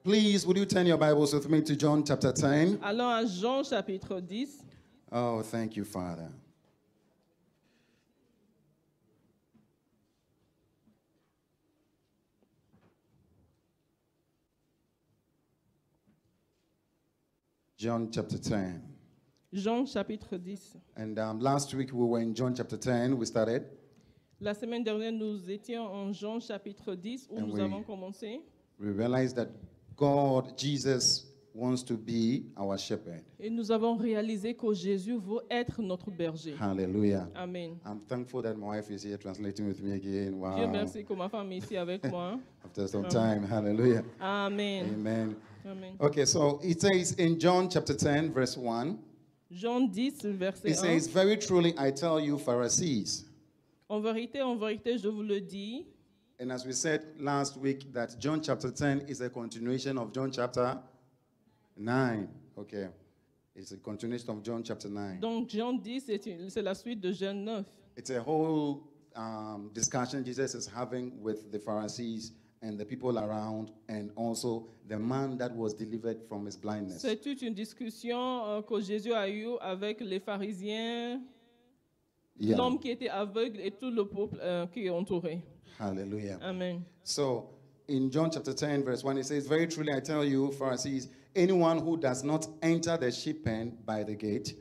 Please, would you turn your Bibles with me to John chapter 10? Allons à Jean chapitre 10. Oh, thank you, Father. John chapter 10. Jean chapitre 10. And last week we were in John chapter 10. We started. La semaine dernière, nous étions en Jean chapitre 10 où nous avons commencé. We realized that God, Jesus, wants to be our shepherd. Et nous avons réalisé que Jésus veut être notre berger. Hallelujah. Amen. I'm thankful that my wife is here translating with me again. Wow. Dieu merci que ma femme est ici avec moi. After some time. Hallelujah. Amen. Amen. Amen. Okay, so it says in John chapter 10, verse 1, Jean 10, verset it 1. says, "Very truly I tell you, Pharisees." En vérité, je vous le dis. And as we said last week, that John chapter 10 is a continuation of John chapter 9. Okay. It's a continuation of John chapter 9. Donc Jean 10, c'est la suite de Jean 9. It's a whole discussion Jesus is having with the Pharisees and the people around, and also the man that was delivered from his blindness. C'est toute une discussion que Jésus a eue avec les pharisiens, Yeah. l'homme qui était aveugle et tout le peuple qui est entouré. Hallelujah. Amen. So in John chapter 10, verse 1, it says, "Very truly I tell you, Pharisees, anyone who does not enter the sheep pen by the gate,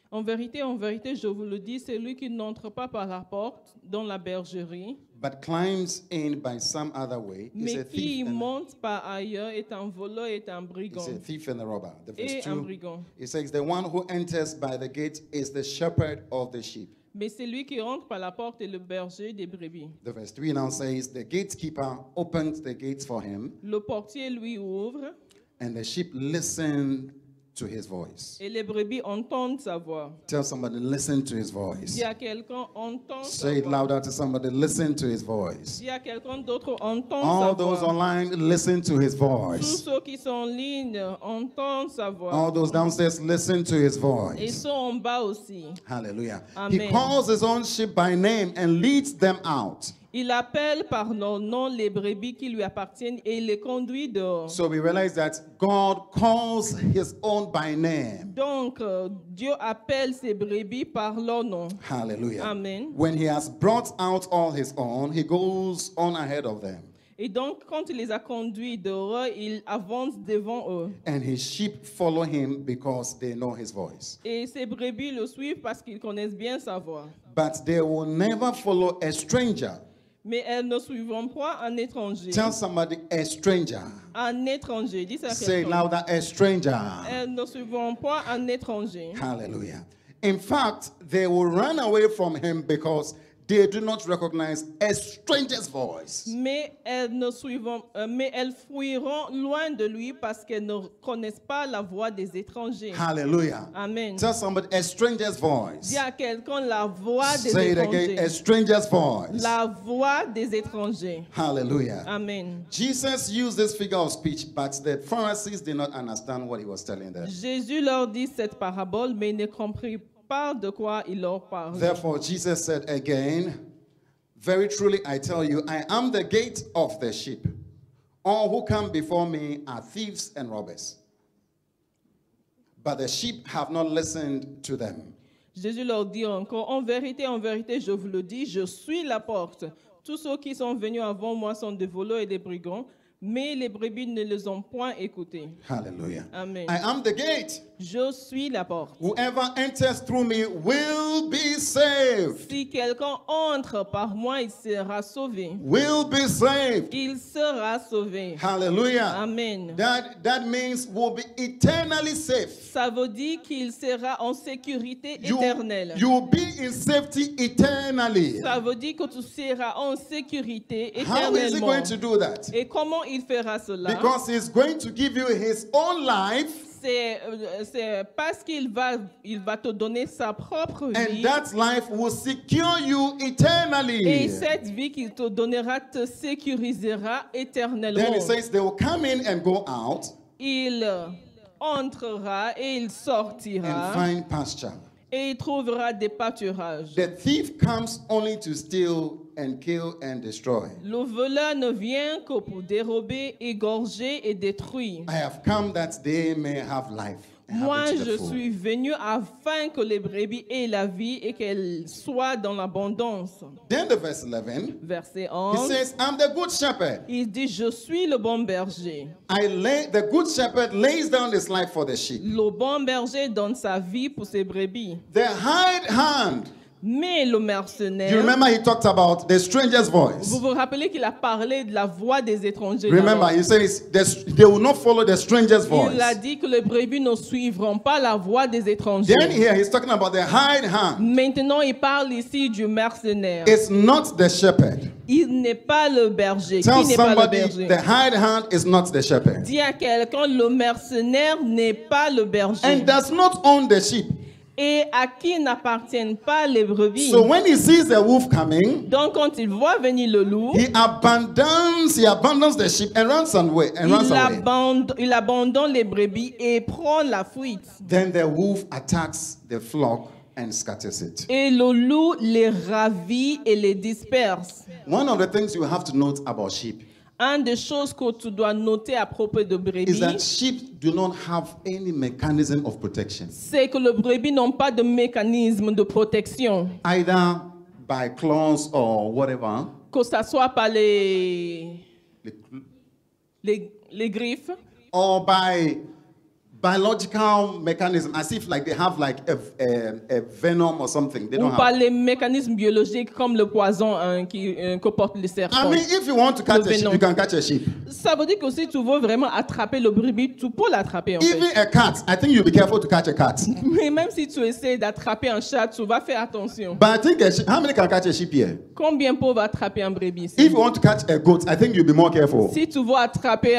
En vérité, je vous le dis, celui qui n'entre pas par la porte dans la bergerie, but climbs in by some other way, is a mais qui thief and, monte par ailleurs est un voleur, est un is brigand. a thief and a robber." The verse Et un 2, brigand. it says, "The one who enters by the gate is the shepherd of the sheep." Mais celui qui entre par la porte est le berger des brebis. The verse 3 now says, "The gatekeeper opens the gates for him, Le portier lui ouvre and the sheep listen to his voice." et les brebis entendent sa voix. Tell somebody, listen to his voice. Si à quelqu'un entend sa Say it voix. louder to somebody, listen to his voice. Si à quelqu'un d'autre entend All sa those voix. online, listen to his Tous voice. ceux qui sont en ligne entendent sa voix. All those downstairs, listen to his Et voice. ceux en bas aussi. Hallelujah. Amen. He calls his own sheep by name and leads them out. Il appelle par leur nom les brebis qui lui appartiennent et il les conduit dehors. So we realize that God calls his own by name. Donc, Dieu appelle ses brebis par leur nom. Hallelujah. Amen. When he has brought out all his own, he goes on ahead of them. Et donc, quand il les a conduits dehors, il avance devant eux. And his sheep follow him because they know his voice. Et ces brebis le suivent parce qu'ils connaissent bien sa voix. But they will never follow a stranger. Mais elles ne suivront pas un étranger. Tell somebody, a stranger. Un étranger, dis ça à Say quelqu'un. louder, a stranger. Elles ne suivront pas un étranger. Hallelujah. In fact, they will run away from him because they do not recognize a stranger's voice. Mais elles fuiront loin de lui parce qu'elles ne connaissent pas la voix des étrangers. Hallelujah. Amen. Tell somebody, a stranger's voice. Dis à quelqu'un la voix des Say it again, a étrangers. stranger's voice. La voix des étrangers. Hallelujah. Amen. Jesus used this figure of speech, but the Pharisees did not understand what he was telling them. Jésus leur dit cette parabole, mais ils ne comprirent pas de quoi il leur parle. Therefore, Jesus said again, "Very truly I tell you, I am the gate of the sheep. All who come before me are thieves and robbers. But the sheep have not listened to them." Jésus leur dit encore, en vérité, je vous le dis, je suis la porte. Tous ceux qui sont venus avant moi sont des voleurs et des brigands, mais les brebis ne les ont point écoutés. Hallelujah. Amen. I am the gate. Je suis la porte. Whoever enters through me will be saved. Si quelqu'un entre par moi, il sera sauvé. Will be saved. Il sera sauvé. Hallelujah. Amen. That means will be eternally safe. Ça veut dire qu'il sera en sécurité éternelle. You will be in safety eternally. Ça veut dire que tu seras en sécurité How is he éternellement. going to do that? Et comment il fera cela? Because he's going to give you his own life, C'est parce qu'il va te donner sa propre and vie. that life will secure you Et eternally. cette vie qu'il te donnera te sécurisera éternellement. Then he says they will come in and go out Il entrera et il and sortira find pasture. et il trouvera des pâturages. The thief comes only to steal, and kill and destroy. Le voleur ne vient que pour dérober, égorger et détruire. I have come that they may have life. And Moi, have it to the je full. suis venu afin que les brebis aient la vie et qu'elles soient dans l'abondance. Then the verse 11, Verset he 11, says, I'm the good shepherd. il dit, je suis le bon berger. The good shepherd lays down his life for the sheep. Le bon berger donne sa vie pour ses brebis. The hired hand. Mais le You mercenaire, remember he talked about the stranger's voice. vous vous rappelez qu'il a parlé de la voix des étrangers. Remember, d'abord. he says they will not follow the stranger's voice. Il a dit que les brebis ne suivront pas la voix des étrangers. Then here he's talking about the hired hand. Maintenant, il parle ici du mercenaire. It's not the shepherd. Il n'est pas le berger. Tell Qui n'est pas le somebody berger? the hired hand is not the shepherd. Dis à quelqu'un, le mercenaire n'est pas le berger. And does not own the sheep. Et à qui n'appartiennent pas les brebis. So when he sees the wolf coming, Donc quand il voit venir le loup, he abandons the sheep and runs away. il abandonne les brebis et prend la fuite. Then the wolf attacks the flock and scatters it. Et le loup les ravit et les disperse. One of the things you have to note about sheep Une des choses que tu dois noter à propos de is brebis, that sheep do not have any mechanism of protection, c'est que les brebis n'ont pas de mécanisme de protection, either by claws or whatever. que ce soit par les griffes, Or by biological mechanism, as if like they have like a venom or something. They ou don't par have. les mécanismes biologiques comme le poison que portent les serpents. I mean, if you want to catch a sheep, venom. you can catch a sheep. Ça veut dire que si tu veux vraiment attraper le brebis, tu peux l'attraper en fait. Even a cat, I think you'll be careful to catch a cat. Mais même si tu essaies d'attraper un chat, tu vas faire attention. But I think a sheep, how many can catch a sheep here? Combien peuvent attraper un brebis ici? If you want to catch a goat, I think you'll be more careful. Si tu veux attraper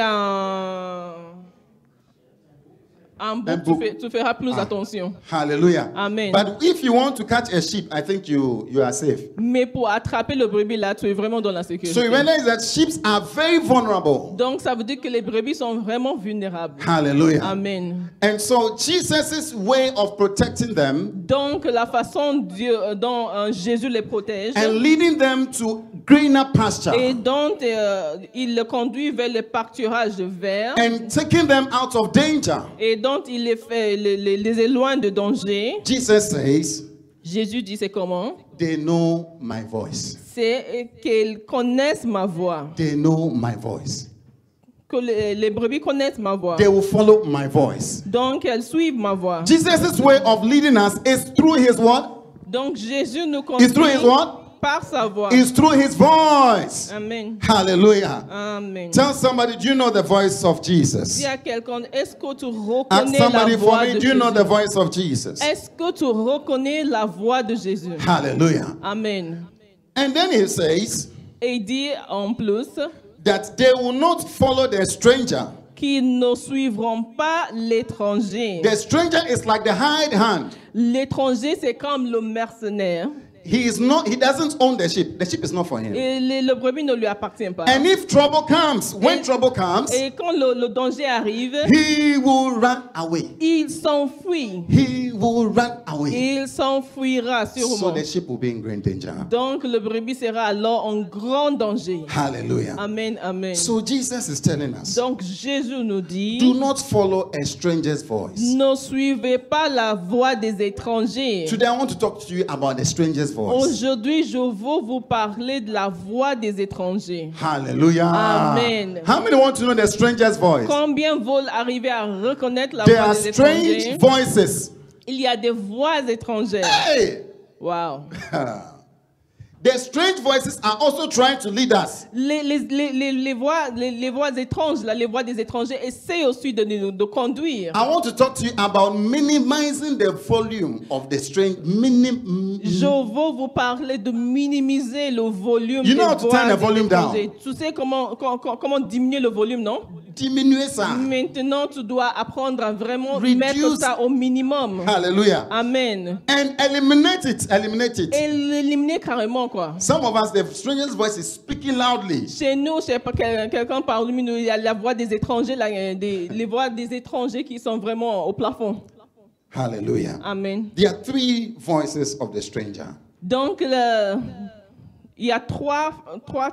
un bouc, tu feras plus attention. Hallelujah. Amen. But if you want to catch a sheep, I think you are safe. Mais pour attraper le brebis là, tu es vraiment dans la sécurité. So you realize that sheep are very vulnerable. Donc ça veut dire que les brebis sont vraiment vulnérables. Hallelujah. Amen. And so Jesus' way of protecting them Donc la façon dont Jésus les protège and leading them to greener pasture et dont il les conduit vers le pâturage vert and taking them out of danger. et dont il les fait les éloigne de danger. Jesus says, Jésus dit c'est comment? they know my voice. C'est qu'ils connaissent ma voix. They know my voice. Que les brebis connaissent ma voix. They will follow my voice. Donc elles suivent ma voix. Jesus' way of leading us is through his what? Donc Jésus nous It's through conduit his what? par sa voix. It's through his voice. Amen. Hallelujah. Amen. Tell somebody, do you know the voice of Jesus? Dis à quelqu'un, est-ce que tu Ask reconnais somebody la for voix me, de do you know the Jésus? voice of Jesus? Est-ce que tu reconnais la voix de Jésus? Hallelujah. Amen. And then he says Et il dit en plus that they will not follow the stranger. qu'ils ne suivront pas l'étranger. The stranger is like the hired hand. L'étranger, c'est comme le mercenaire. He doesn't own the sheep. The sheep is not for him. Et le brebis ne lui appartient pas. And if trouble comes, when Et- trouble comes, Et quand le danger arrive, he will run away. il s'enfuit. He will run away. Il s'enfuira So sûrement. the sheep will be in great danger. Donc le brebis sera alors en grand danger. Hallelujah. Amen, amen. So Jesus is telling us, Donc Jésus nous dit, do not follow a stranger's voice. ne suivez pas la voix des étrangers. Today I want to talk to you about the stranger's voice. Aujourd'hui, je veux vous parler de la voix des étrangers. Hallelujah. Amen. How many want to know the stranger's voice? Combien veulent arriver à reconnaître la There voix are des strange étrangers? voices. Il y a des voix étrangères. Hey! Wow. The strange voices are also trying to lead us. Les voix étranges, là, les voix des étrangers essaient aussi de nous conduire. I want to talk to you about minimizing the volume of the strange. Je veux vous parler de minimiser le volume You des know how to voix turn the volume des étrangers. Tu sais comment diminuer le volume, non? Diminuer ça. Maintenant, tu dois apprendre à vraiment Reduce. mettre ça au minimum. Hallelujah. Amen. And eliminate it. Eliminate it. Et l'éliminer carrément, quoi. Some of us, the stranger's voice is speaking loudly. Chez nous, je sais pas, quelqu'un parmi nous, il y a la voix des étrangers, les voix des étrangers qui sont vraiment au plafond. Hallelujah. Amen. There are three voices of the stranger. Donc, Il y a trois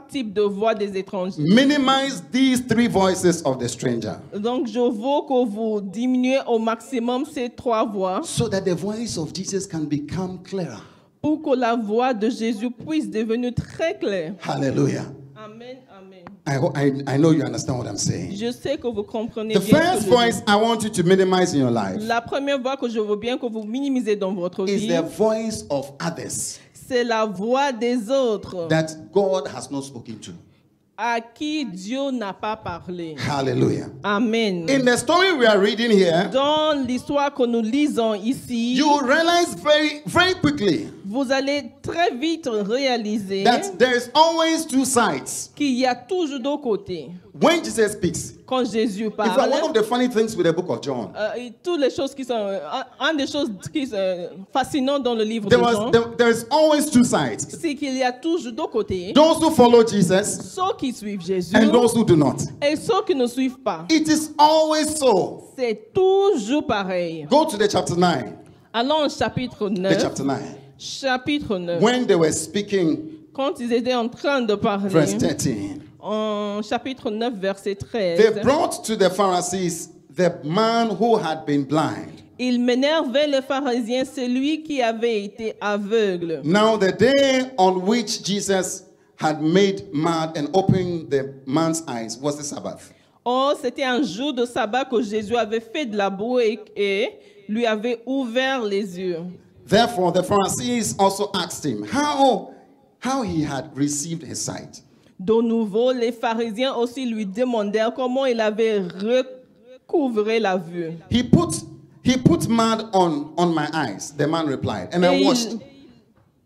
types de voix des étrangers. Minimize these three voices of the stranger Donc, je veux que vous diminuez au maximum ces trois voix so that the voice of Jesus can become clearer. pour que la voix de Jésus puisse devenir très claire. Hallelujah. Amen, amen. I know you understand what I'm saying. Je sais que vous comprenez The bien ce first que je voice I want you to minimize in your life dis. La première voix que je veux bien que vous minimisez dans votre is vie, the voice of others c'est la voix des autres that God has not spoken to. à qui Dieu n'a pas parlé. Hallelujah. Amen. In the story we are reading here, Dans l'histoire que nous lisons ici, you will realize very quickly vous allez très vite réaliser that there is always two sides. qu'il y a toujours deux côtés. When Jesus speaks, Quand Jésus in fact, parle, one of the funny things with the book of John, et toutes les choses qui sont, une des choses qui sont fascinantes dans le livre de Jean, there is always two sides. c'est qu'il y a toujours deux côtés. Those who follow Jesus Ceux qui suivent Jésus and those who do not. et ceux qui ne suivent pas. It is always so. C'est toujours pareil. Go to the chapter 9. Allons au chapitre The 9. chapter 9. Chapitre 9. When they were speaking, Quand ils étaient en train de parler, verse 13. en chapitre 9, verset They 13, brought to the Pharisees the man who had been blind. ils menèrent vers les pharisiens celui qui avait été aveugle. Now the day on which Jesus had made mad and opened the man's eyes was the Sabbath. Or, c'était un jour de sabbat que Jésus avait fait de la boue et lui avait ouvert les yeux. Therefore the Pharisees also asked him how he had received his sight. De nouveau, les pharisiens aussi lui demandèrent comment il avait recouvré la vue. He put mud on my eyes, the man replied, and I Et washed,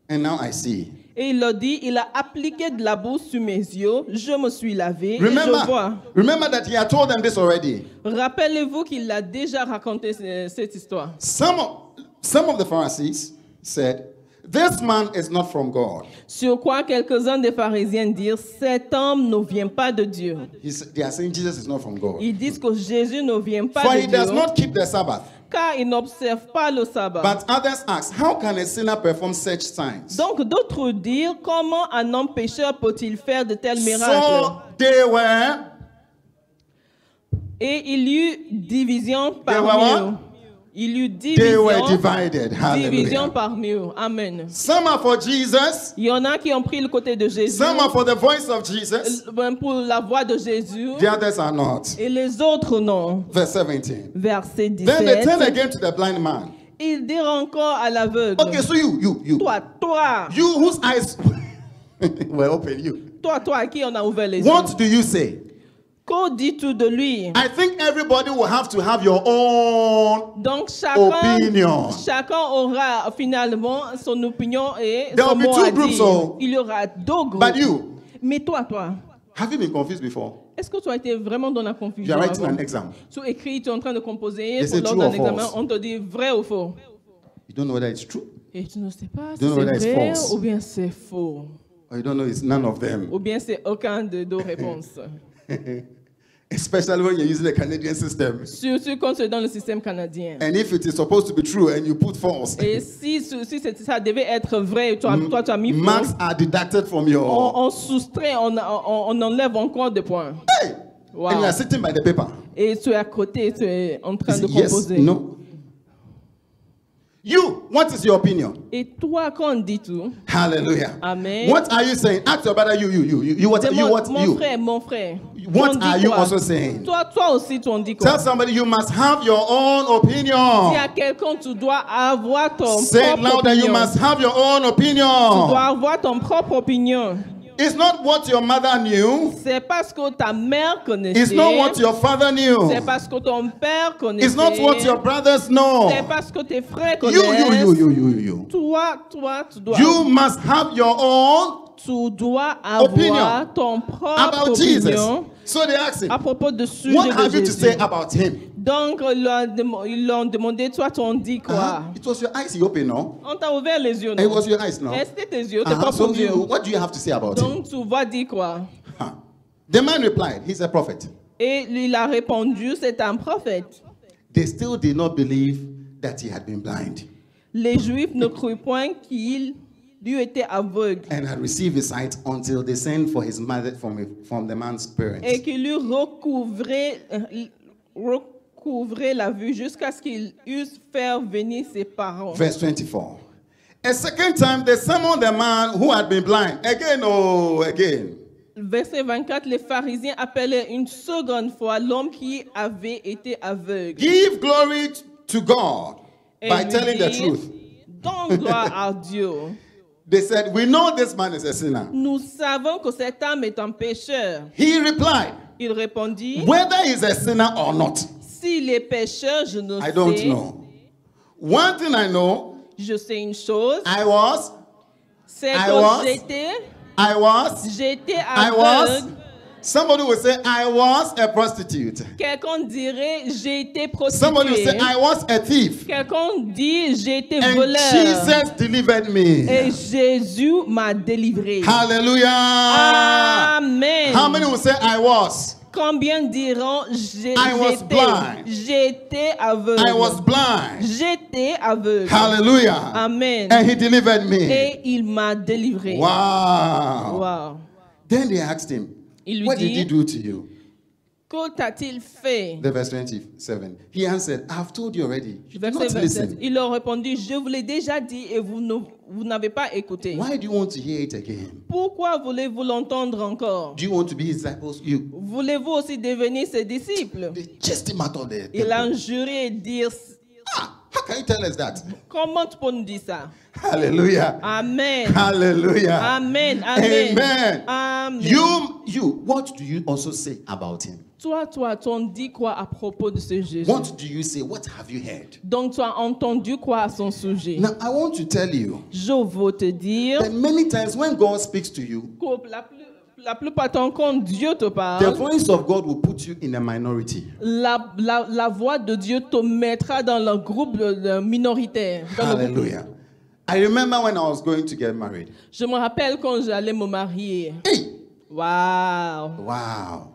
and now I see. Et il leur dit, il a appliqué de la boue sur mes yeux, je me suis lavé et je vois. Remember that he had told them this already. Rappelez-vous qu'il a déjà raconté cette histoire. Some of the Pharisees said, "This man is not from God." Sur quoi quelques-uns des pharisiens dirent, cet homme ne vient pas de Dieu. They are saying Jesus is not from God. Ils disent que Jésus ne vient pas For de he does Dieu, not keep the Sabbath. car il n'observe pas le sabbat. But others ask, how can a sinner perform such signs? Donc d'autres dirent, comment un homme pécheur peut-il faire de tels miracles? So they were Et il y eut division They were parmi what? eux. Il y eut they were division divided. division Hallelujah. parmi eux. Amen. Some are for Jesus, Il y en a qui ont pris le côté de Jésus some are for the voice of Jesus, pour la voix de Jésus the others are not. et les autres non. Verse 17. Verset Then they turn 17. again to the blind man. Ils dirent encore à l'aveugle, Okay, so you toi, whose eyes were open, you. toi à qui on a ouvert les yeux. What do you say? Que dis-tu de lui? I think everybody will have to have your own. Donc Opinion. chacun aura finalement son opinion et There son will be mot two à groups, dire. so- Il y aura deux groupes. But you, Mais toi, have you been confused before? est-ce que tu as été vraiment dans la You confusion are writing avant? an exam. Tu écris, tu es en train de composer They say lors true d'un or examen, false. on te dit vrai ou faux. You don't know whether it's true, Et tu ne sais pas si Don't know whether c'est it's vrai false. ou bien c'est faux. or you don't know it's none of them. Ou bien c'est aucun des deux réponses. Especially when you're using the Canadian system. Surtout quand tu es dans le système canadien. And if it is supposed to be true and you put false, Et si ça devait être vrai, toi tu as mis faux, marks are deducted from your. on soustrait, on enlève encore des points. Hey! Wow. And you are sitting by the paper. Et tu es à côté, tu es en train Is de it yes, composer. no. You, what is your opinion? Et toi, quand on dit tout, Hallelujah. Amen. What are you saying? Ask your brother, you, what, you, what, mon you. frère, What tu en dis are you quoi? also saying? Toi aussi, tu en dis quoi? Tell somebody you must have your own Si opinion. à quelqu'un, tu dois avoir ton Say it propre louder, you opinion. must have your own Tu dois opinion. avoir ton propre opinion. It's not what your mother knew. C'est parce que ta mère connaissait. It's not what your father knew. C'est parce que ton père connaissait. It's not what your brothers know. C'est parce que tes frères You, connaissent. you. Toi, tu dois. You must have your own Tu dois avoir Opinion ton propre about Jesus. opinion So they asked him, à propos de sujet what de have you to Jésus. say about him? Donc, ils l'ont demandé, toi, tu en dis quoi? It was your eyes he opened, no? On t'a ouvert les yeux, It non? was your eyes, no? C'était tes yeux, tes Uh-huh. propres So yeux. what do you have to say about him? Donc, tu vas dire quoi? Huh. The man replied, he's a prophet. Et il a répondu, c'est un prophète. They still did not believe that he had been blind. Les Juifs ne crurent point qu'il Dieu était aveugle and had received his sight until they sent for his mother from the man's parents. et qu'il lui recouvrait la vue jusqu'à ce qu'il eusse fait venir ses parents. Verse 24. A second time they summoned the man who had been blind. Again, oh, again. Verset 24, les pharisiens appelaient une seconde fois l'homme qui avait été aveugle. Give glory to God Et by lui telling the dirent, truth. donne gloire à Dieu. They said, we know this man is a sinner. Nous savons que cet homme est un pécheur. He replied, Il répondit, whether he's a sinner or not, s'il est pécheur, je ne I don't sais. know. One thing I know, Je sais une chose, I was c'est I que was- j'étais I was, aveugle. somebody will say, I was a prostitute. Quelqu'un dirait, j'ai été Somebody will say, prostituée. I was a thief. Quelqu'un dit, j'ai été And voleur. Jesus delivered me. Et Jésus m'a délivré. Hallelujah. Amen. How many will say, I was? Combien diront, I was blind. j'étais aveugle. I was blind. J'étais aveugle. Hallelujah. Amen. And he delivered me. Et il m'a délivré. Wow. Wow. Then they asked him, Il lui what did he dit, do to you? que t'a-t-il fait? The verse 27. He answered, I've told you already. You did Verset not 27. listen. Il leur répondit, je vous l'ai déjà dit et vous n'avez pas écouté. Why do you want to hear it again? Pourquoi voulez-vous l'entendre encore? Do you want to be his disciples? You. Voulez-vous aussi devenir ses disciples? They chased him out of there. Il a juré et dire, How can you tell us that? comment tu peux nous dire ça? Hallelujah. Amen. Hallelujah. Amen. Amen. Amen. Amen. You, what do you also say about him? Toi, tu en dis quoi à propos de ce Jésus? What do you say? What have you heard? Donc, tu as entendu quoi à son sujet? Now, I want to tell you Je veux te dire that many times when God speaks to you, que la plupart du temps, quand Dieu te the parle, voice of God will put you in a minority. la voix de Dieu te mettra dans le groupe minoritaire. Dans le groupe. Hallelujah. I remember when I was going to get married. Je me rappelle quand j'allais me marier. Hey! Wow. Wow.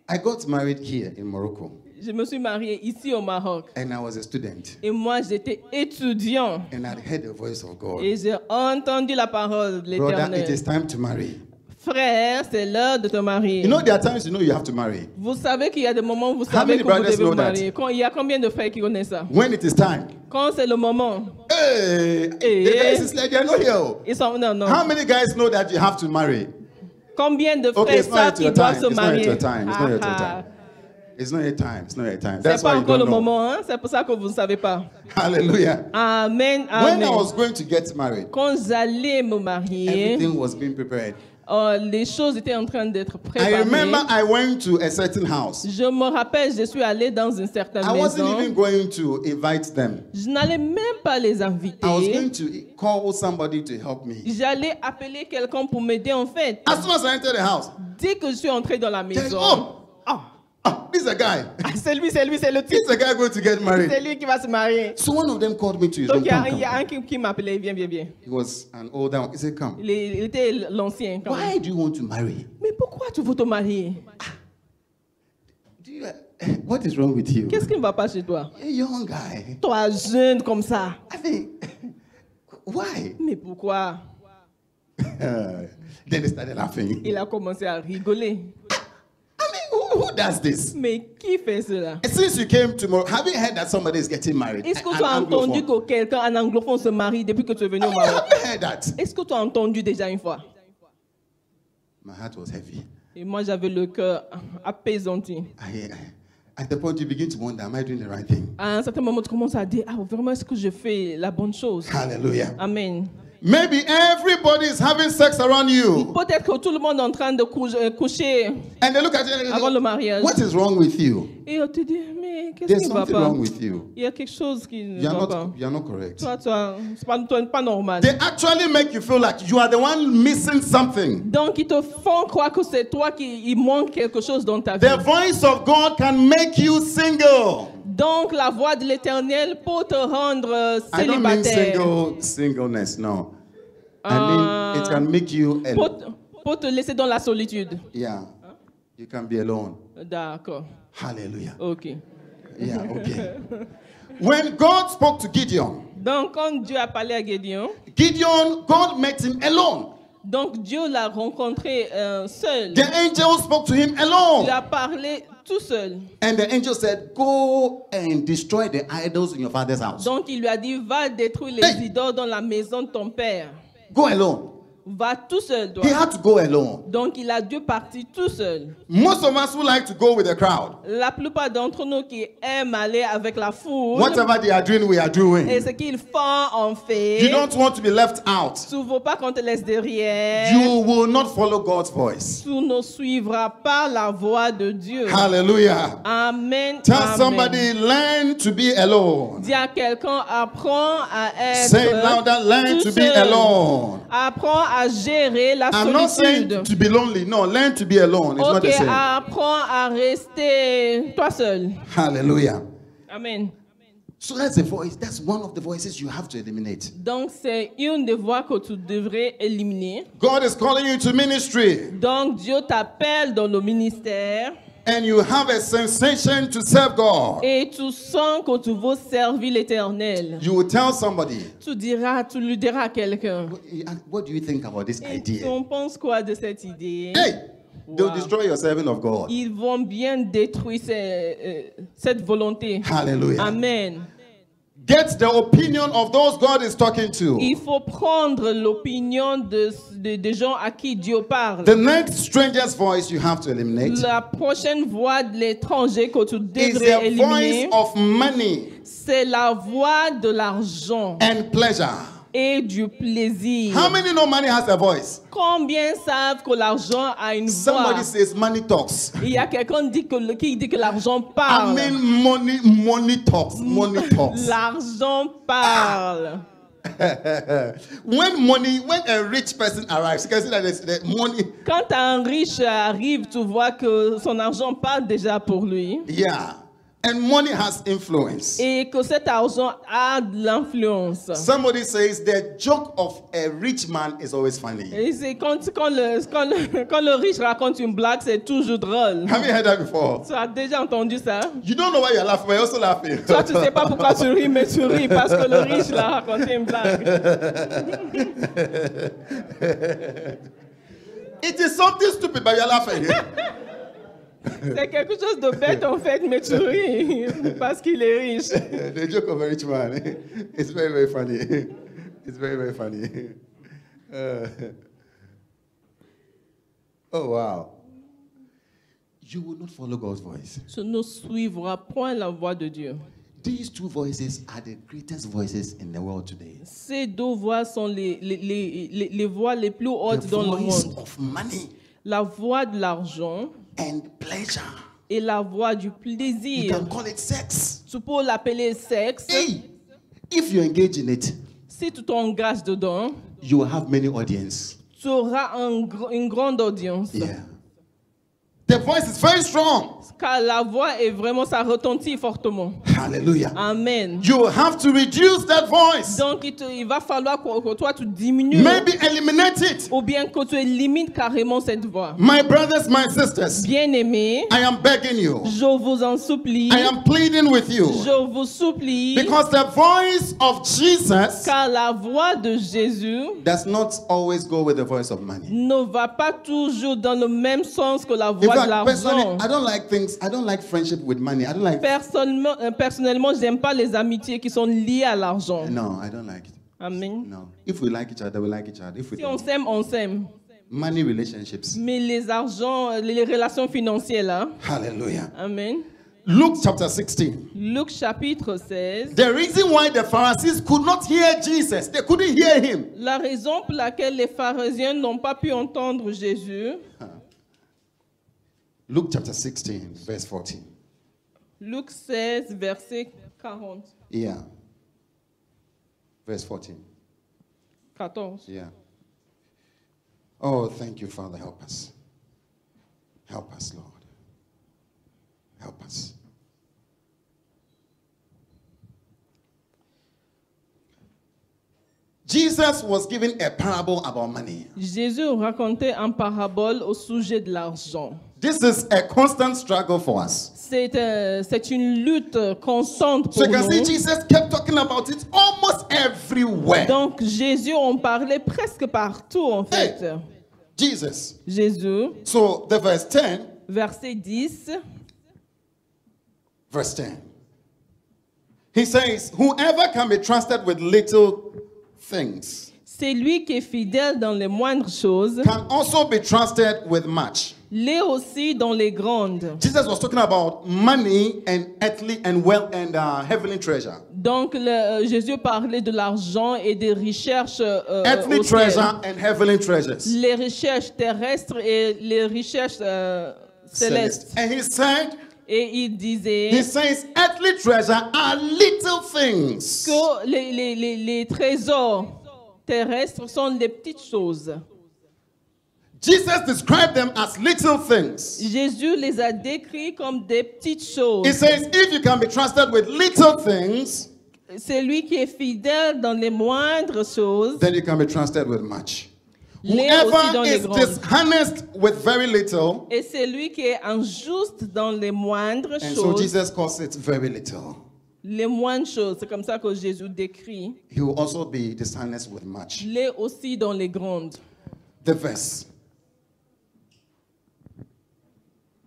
I got married here in Morocco, Je me suis mariée ici au Maroc. and I was a student, Et moi, j'étais étudiant. and I'd heard the voice of God. Et j'ai entendu la parole de Brother, it l'Éternel. is time to marry. Frère, c'est l'heure de te marier. You know, there are times you know you have to marry. Vous savez qu'il y a des moments où vous How savez many que vous brothers devez know vous that? marier. Il y a combien de frères qui connaissent ça? When it is time. Quand c'est le moment. Hey! Hey. The guys is like, they're not here. Ils sont, non. How many guys know that you have to marry? Combien de frères Okay, it's not savent yet qu'ils your doivent time. se It's not yet marier? your time. It's not yet your Ah, time. It's not your time. It's not your time. C'est That's pas why you encore le don't know. moment, hein? C'est pour ça que vous ne savez pas. Hallelujah. Amen, When I amen. was going to get married, Quand j'allais me marier, everything was being prepared. les choses étaient en train d'être I préparées. remember I went to a certain house. Je me rappelle, je suis allée dans une certaine I wasn't maison. even going to invite them. Je n'allais même pas les I was inviter. going to call somebody to help me. J'allais appeler quelqu'un pour m'aider en fait. As soon as I entered the house, Dès que je suis entrée dans la there's, maison, this is a guy. c'est lui, c'est le This type. is a guy going to get C'est married. lui qui va se marier. So one of them called me to his Donc room. il y a un qui m'appelait, viens. He was an older one. He said, come. Il était l'ancien. quand même. Why do you want to marry? Mais pourquoi tu veux te marier? Do you, what is wrong with you? Qu'est-ce qui ne va pas chez toi? You're a young guy. Toi, jeune comme ça. I mean, why? Mais pourquoi? Then they started laughing. Il a commencé à rigoler. I mean, who does this? Mais qui fait cela? Since you came tomorrow, have you heard that somebody is getting married? Est-ce que An tu as entendu Anglophone. que quelqu'un, un anglophone, se marie depuis que tu es venu I au mean, Maroc? have you heard that? Est-ce que tu as entendu déjà une fois? My heart was heavy. Et moi, j'avais le cœur apaisanti. At the point you begin to wonder, am I doing the right thing? À un certain moment, tu commences à dire, vraiment, est-ce que je fais la bonne chose? Hallelujah. Amen. Maybe everybody is having sex around you. Peut-être que tout le monde est en train de coucher And they look at you and they avant le go, mariage. what is wrong with you? Et on te dit, mais qu'est-ce There's qui ne va something pas? wrong with you. Il y a quelque chose qui ne va pas. You're not correct. C'est pas normal. They actually make you feel like you are the one missing something. Donc, ils te font croire que c'est toi qui il manque quelque chose dans ta vie. The voice of God can make you single. Donc, la voix de l'Éternel peut te rendre I don't mean célibataire. singleness, no. I mean, it can make you, Peut te laisser dans la solitude. yeah, you can be alone. D'accord. Hallelujah. OK. Yeah, okay. When God spoke to Gideon, Donc, quand Dieu a parlé à Gédéon, Gideon, God met him alone. donc Dieu l'a rencontré seul. The angel spoke to him Il alone. a parlé tout seul. And the angel said, go and destroy the idols in your father's house. Donc, il lui a dit, va détruire les Hey! idoles dans la maison de ton père. Go alone. Va tout seul, toi. He had to go alone. Donc, il a dû partir tout seul. Most of us who like to go with the crowd. La plupart d'entre nous qui aiment aller avec la foule, Whatever they are doing, we are et doing. ce qu'ils font, on fait. You don't want to be left out. Tu ne veux pas qu'on te laisse derrière. You will not follow God's voice. Tu ne suivras pas la voix de Dieu. Hallelujah. Amen. Tell Amen. somebody, learn to be alone. Dis à quelqu'un, apprends à être Say it louder, learn tout to be seul. alone. Apprends à gérer la I'm not saying solitude. to be lonely. No, learn to be alone. It's not Ok, the same. apprends à rester toi seul. Hallelujah. Amen. So that's a voice. That's one of the voices you have to eliminate. Donc, c'est une des voix que tu devrais éliminer. God is calling you to ministry, Donc, Dieu t'appelle dans le ministère and you have a sensation to serve God. et tu sens que tu veux servir l'Éternel. You will tell somebody, Tu lui diras à quelqu'un. what do you think about this Et idea? on pense quoi de cette idée? Hey, they'll Wow. destroy your servant of God. Ils vont bien détruire cette volonté. Hallelujah. Amen. Get the opinion of those God is talking to. Il faut prendre l'opinion des gens à qui Dieu parle. The next stranger's voice you have to eliminate La prochaine voix de l'étranger que tu is devrais the voice éliminer, of money c'est la voix de l'argent and pleasure. et du plaisir. How many know money has a voice? Combien savent que l'argent a une Somebody voix? says money talks. Il y a quelqu'un qui dit que l'argent I parle. mean money talks. Money talks. L'argent parle. when a rich person arrives, you can see that the money. Quand un riche arrive, tu vois que son argent parle déjà pour lui Yeah. And money has influence. et que cet argent a de l'influence. Somebody says the joke of a rich man is always funny. Et c'est quand le riche raconte une blague, c'est toujours drôle. Have you heard that before? Tu as déjà entendu ça? You don't know why you're laughing, but you're also laughing. Toi, tu sais pas pourquoi tu ris, mais tu ris parce que le riche l'a raconté une blague. It is something stupid, but you're laughing. C'est quelque chose de bête en fait, mais tu ris parce qu'il est riche. The joke of a rich man. It's very, very funny. It's very, very funny. Oh, wow. You will not follow God's voice. Tu ne suivras point la voix de Dieu. These two voices are the greatest voices in the world today. Ces deux voix sont les voix les plus hautes The dans le voice monde. of money La voix de l'argent and pleasure. et la voix du You plaisir. can call it sex. Tu peux l'appeler sexe. Hey, if you engage in it, Si tu t'engages dedans, you will have many audience. tu auras une grande audience. Yeah. The voice is very strong. Car la voix est vraiment, ça retentit fortement. Hallelujah. Amen. You have to reduce that voice. Donc, il va falloir que toi, tu diminues Maybe eliminate it. ou bien que tu élimines carrément cette voix. My brothers, my sisters, Bien-aimés, I am begging you. je vous en supplie, I am pleading with you. je vous supplie, Because the voice of Jesus car la voix de Jésus does not always go with the voice of money. ne va pas toujours dans le même sens que la In voix de fact, personally, l'argent. I don't like things. I don't like friendship with money. I don't like. Personnellement, j'aime pas les amitiés qui sont liées à l'argent. No, I don't like it. Amen. No. If we like each other, we like each other. If we Si on don't, s'aime, on s'aime. money relationships. Mais les relations financières là, Hallelujah. amen. Luke chapter 16. Luc chapitre 16. The reason why the Pharisees could not hear Jesus, they couldn't hear him. La raison pour laquelle les pharisiens n'ont pas pu entendre Jésus. Luke chapter 16, verse 14. Luc 16, verset 40. Yeah. Verse 14. 14. Yeah. Oh, thank you, Father. Help us. Help us, Lord. Help us. Jesus was giving a parable about money. Jésus racontait une parabole au sujet de l'argent. This is a constant struggle for us. C'est une lutte constante So pour you can see nous. Jesus kept talking about it almost everywhere. Donc Jésus en parlait presque partout en fait. Jesus. Jésus, So the verse 10, verset 10, verse 10. He says, whoever can be trusted with little things c'est lui qui est fidèle dans les moindres choses, can also be trusted with much. l'est aussi dans les grandes. Jesus was talking about money and earthly and wealth and heavenly treasure. Donc Jésus parlait de l'argent et des recherches Earthly au ciel. treasure and heavenly treasures. Les recherches terrestres et les recherches célestes. And he said, Et il disait he says, earthly treasure are little things. que les trésors terrestres sont des petites choses. Jesus described them as little things. Jésus les a décrits comme des petites choses. He says, if you can be trusted with little things, C'est lui qui est fidèle dans les moindres choses. then you can be trusted with much. L'est aussi dans Whoever les is grandes. dishonest with very little, Et c'est lui qui est injuste dans les moindres and so choses. Jesus calls it very little, Les moindres choses, c'est comme ça que Jésus décrit. he will also be dishonest with much. L'est aussi dans les grandes. The verse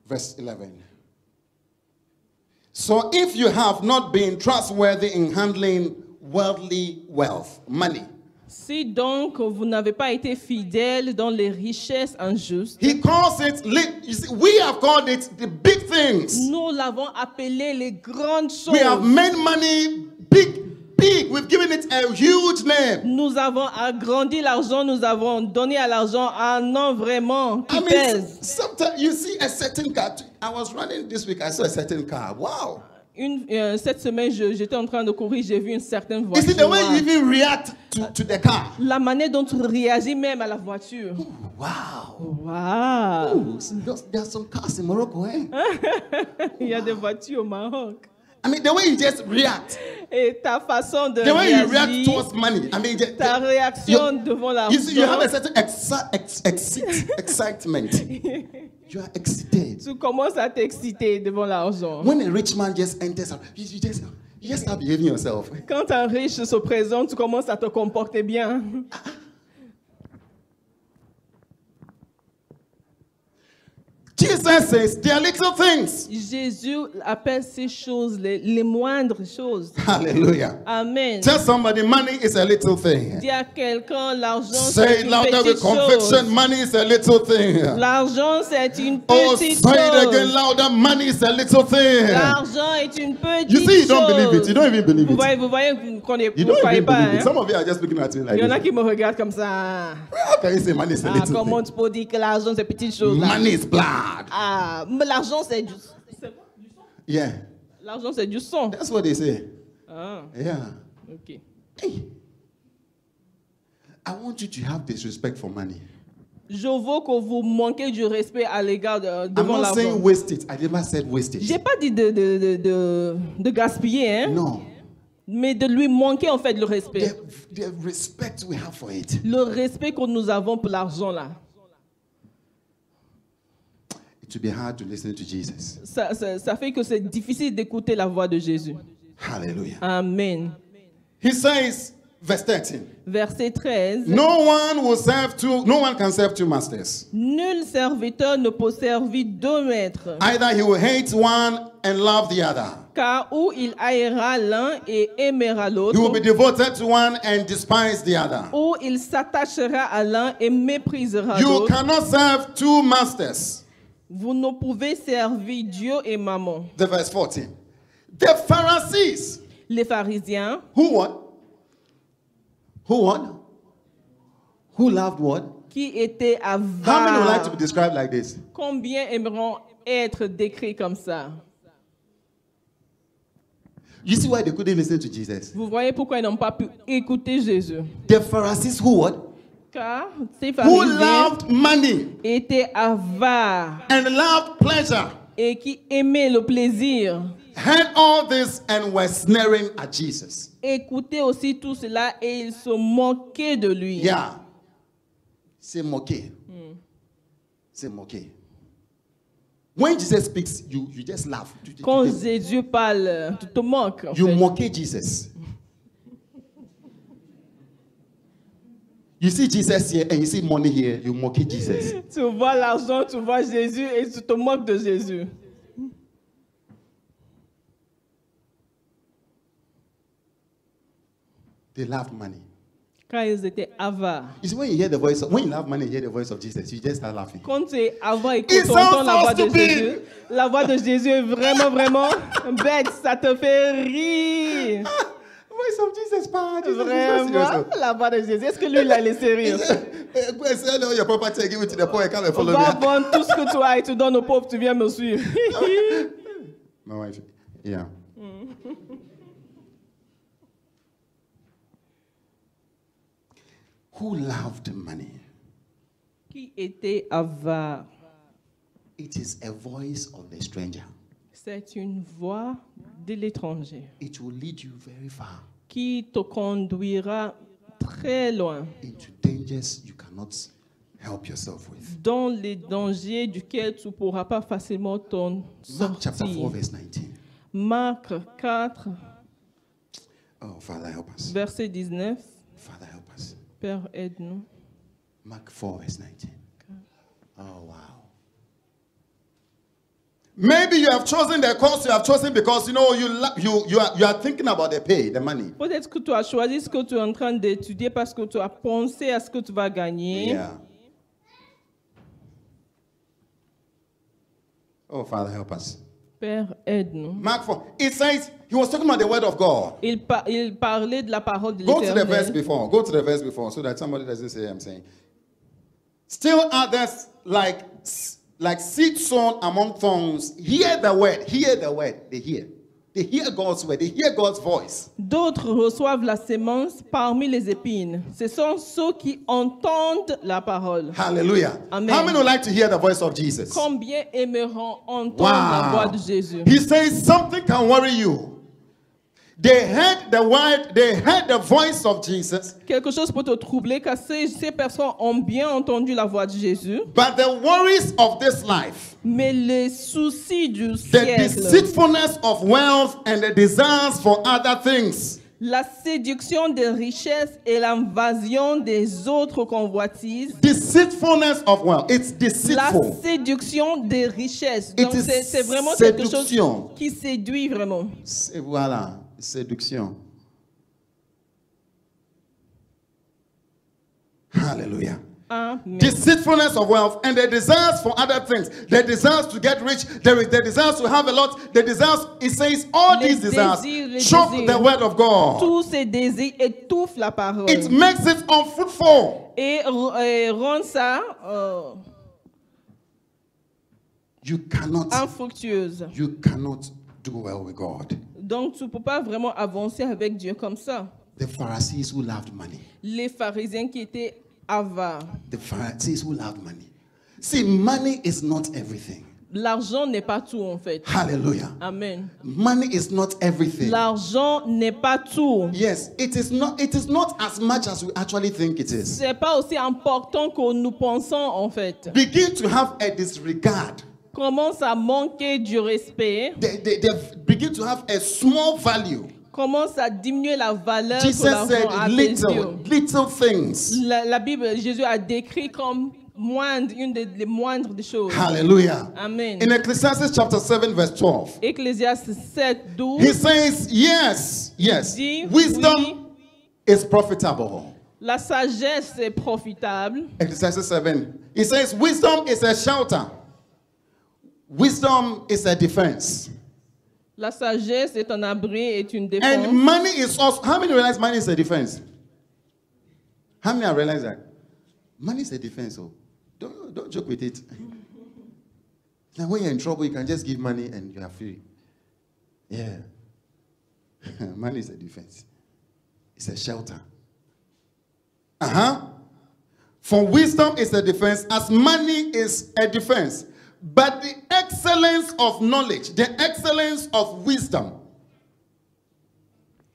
11. So if you have not been trustworthy in handling worldly wealth, money, Si donc vous n'avez pas été fidèle dans les richesses injustes, he calls it, you see, we have called it the big things. nous l'avons appelé les grandes choses. We have made money big. We've given it a huge name. Nous avons agrandi l'argent, nous avons donné à l'argent un nom vraiment qui I mean, pèse. sometimes you see a certain car. I was running this week. I saw a certain car. Wow. Cette semaine, j'étais en train de courir, j'ai vu une certaine You see voiture. the way you even react to the car. La manière dont tu réagis même à la voiture. Wow. Waouh! Ooh, there are some cars in Morocco, eh? Il y a des voitures au Maroc. I mean, the way you just react, Et ta façon de the way you react réagir, towards money. I mean, ta réaction devant you see, you have a l'argent, certain excitement. You are excited. tu commences à t'exciter devant l'argent. When a rich man just enters, you just start behaving yourself. Quand un riche se présente, tu commences à te comporter bien. Jesus says they are little things. Jésus appelle ces choses les moindres choses. Hallelujah. Amen. Tell somebody money is a little thing. Dis à quelqu'un, l'argent Say c'est it une louder with petite conviction. chose. Money is a little thing. L'argent c'est une Oh, petite say it again chose. louder. Money is a little thing. L'argent est une petite You see, you don't chose. believe it. You don't even believe Vous it. voyez, vous ne croyez You don't croyez even pas. believe it. Hein? Some of you are just looking at me like Il y en a this. qui me regardent comme ça. How can you say money is a Ah, little comment thing? tu peux dire que l'argent c'est petite chose là? Money is blood. Ah, mais l'argent c'est du Yeah, l'argent c'est du sang. that's what they say. Ah, Yeah. ok. Hey, I want you to have disrespect for money. Je veux que vous manquez du respect à l'égard I'm devant not saying l'argent. waste it. I never said waste it. J'ai pas dit de gaspiller, hein, No. mais de lui manquer en fait le respect. The respect we have for it. Le respect que nous avons pour l'argent là. It will be hard to listen to Jesus. Ça fait que c'est difficile d'écouter la voix de Jésus. Hallelujah. Amen. He says, verse 13. Verset 13. No one can serve two masters. Nul serviteur ne peut servir deux maîtres, Either he will hate one and love the other. car ou il haïra l'un et aimera He will l'autre, be devoted to one and despise the other. ou il s'attachera à l'un et méprisera You l'autre. cannot serve two masters. Vous ne pouvez servir Dieu et maman. The verse 14. The Pharisees. Les pharisiens, Who what? Who what? Who loved what? qui étaient How many would like to avares, be described like this? combien aimeront être décrits comme ça? You see why they couldn't listen to Jesus? Vous voyez pourquoi ils n'ont pas pu écouter Jésus? The Pharisees who what? Car ces Who pharisiens loved money étaient avares and loved pleasure. et qui aimaient le plaisir. Heard all this and were sneering at Jesus. Écoutaient aussi tout cela et ils se moquaient de lui. Yeah. C'est moqué. C'est moqué. When Jesus speaks, you just laugh. Quand Jésus parle, tu te moques. En You fait. mock Jesus. You see Jesus here and you see money here, you mock Jesus. Tu vois l'argent, tu vois Jésus et tu te moques de Jésus. They love money. Quand ils étaient avares. You see, when you hear the voice, when you love money, you hear the voice of Jesus, you just start laughing. Quand tu es avare et It que tu sounds entends la voix so de stupid. Jésus, la voix de Jésus est vraiment, vraiment bête. Ça te fait rire. Voice of Jesus, pa. Jesus, Vraiment, la voix de Jésus. Est-ce que lui, il a laissé rire? Go and sell all your property and give it to the poor and come and follow Va me. vendre tout ce que tu as et tu donnes aux pauvres, tu viens me suivre. My wife, yeah. Who loved money? Qui était avare? It is a voice of the stranger. C'est une voix de l'étranger It will lead you very far qui te conduira très loin into dangers you cannot help yourself with. dans les dangers duquel tu ne pourras pas facilement t'en Mark chapter 4, sortir. verse 19. Marc 4, Oh, Father, help us. verset 19. Father, help us. Père, aide-nous. Mark 4, verse 19. Oh, wow. Maybe you have chosen the course you have chosen because you know you are thinking about the pay, the money. Peut-être que tu as choisi ce que tu es en train d'étudier parce que tu as pensé à ce que tu vas gagner. Yeah. Oh, Father, help us. Père, aide-nous. Mark 4. It says he was talking about the word of God. Il parlait de la parole de Go to the verse l'Éternel. before. Go to the verse before so that somebody doesn't say I'm saying. Still others like seed sown among thorns. Hear the word. Hear the word. They hear. They hear God's word. They hear God's voice. D'autres reçoivent la sémence parmi les épines. Ce sont ceux qui entendent la parole. Hallelujah. Amen. How many would like to hear the voice of Jesus? Combien aimeront entendre la voix Wow. de Jésus? He says something can worry you. They heard the word, they heard the voice of Jesus, Quelque chose peut te troubler car ces personnes ont bien entendu la voix de Jésus, but the worries of this life, mais les soucis du the siècle, deceitfulness of wealth and the desires for other things, la séduction des richesses et l'invasion des autres convoitises, deceitfulness of wealth, it's la deceitful. séduction des richesses. It Donc is c'est vraiment quelque chose séduction. qui séduit vraiment. Et voilà, séduction. Hallelujah. Amen. Deceitfulness of wealth and the desires for other things. The desires to get rich, there is the desires to have a lot. The desires, it says, all Les these desires désirs, les choke désirs. the word of God. Tous ces désirs étouffent la parole It makes it unfruitful. et rend ça You cannot infructueuse. do well with God. Donc, tu ne peux pas vraiment avancer avec Dieu comme ça. The Pharisees who loved money. Les pharisiens qui étaient avares. The Pharisees who loved money. See, money is not everything. L'argent n'est pas tout en fait. Hallelujah. Amen. Money is not everything. L'argent n'est pas tout. Yes, it is not as much as we actually think it is. C'est pas aussi important que nous pensons en fait. Begin to have a disregard. Commence à manquer du respect. They begin to have a small value. Commence à diminuer la valeur que Jesus l'argent said a à tes yeux. little things. La Bible, Jésus a décrit comme moindre, une des moindres des choses. Hallelujah. Amen. In Ecclesiastes chapter 7 verse 12, Ecclésiaste 7, 12. he says, yes, dit, wisdom oui, is profitable. la sagesse est profitable. Ecclesiastes 7, he says, wisdom is a shelter. Wisdom is a defense. La sagesse est un abri, est une défense. And money is also, how many realize money is a defense? How many realize that? Money is a defense, so don't joke with it. Now when you're in trouble, you can just give money and you are free. Yeah. Money is a defense. It's a shelter. For wisdom is a defense, as money is a defense. But the excellence of knowledge, the excellence of wisdom.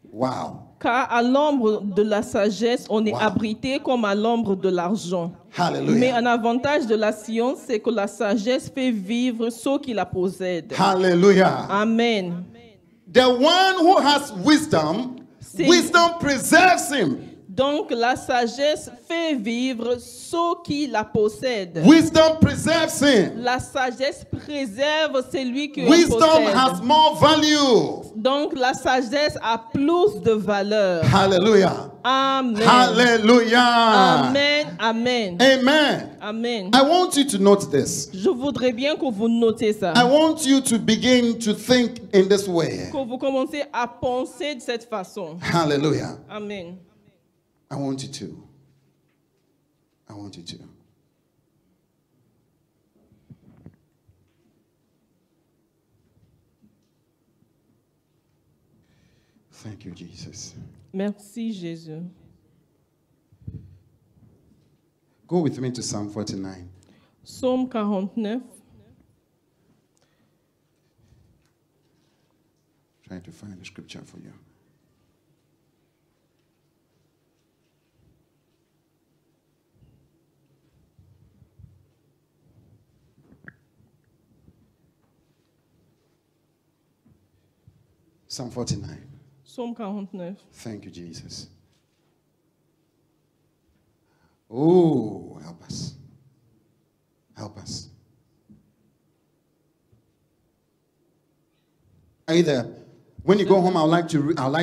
Wow. Car à l'ombre de la sagesse, on est Wow. abrité comme à l'ombre de l'argent. Mais Hallelujah. un avantage de la science, c'est que la sagesse fait vivre ceux qui la possèdent. Hallelujah. Amen. The one who has wisdom, C'est- wisdom preserves him. Donc la sagesse fait vivre ceux qui la possèdent. Wisdom preserves him. La sagesse préserve celui qui la Wisdom possède. has more value. Donc la sagesse a plus de valeur. Hallelujah. Amen. Hallelujah. Amen. Amen. Amen. Amen. I want you to note this. Je voudrais bien que vous notez ça. I want you to begin to think in this way. Que vous commencez à penser de cette façon. Hallelujah. Amen. I want you to. I want you to. Thank you, Jesus. Merci Jésus. Go with me to Psalm 49. Psaume 49. Trying to find the scripture for you. Psalm 49. Psaume 49. Thank you, Jesus. Oh, help us. Help us. Are you there? When you go home, I'd like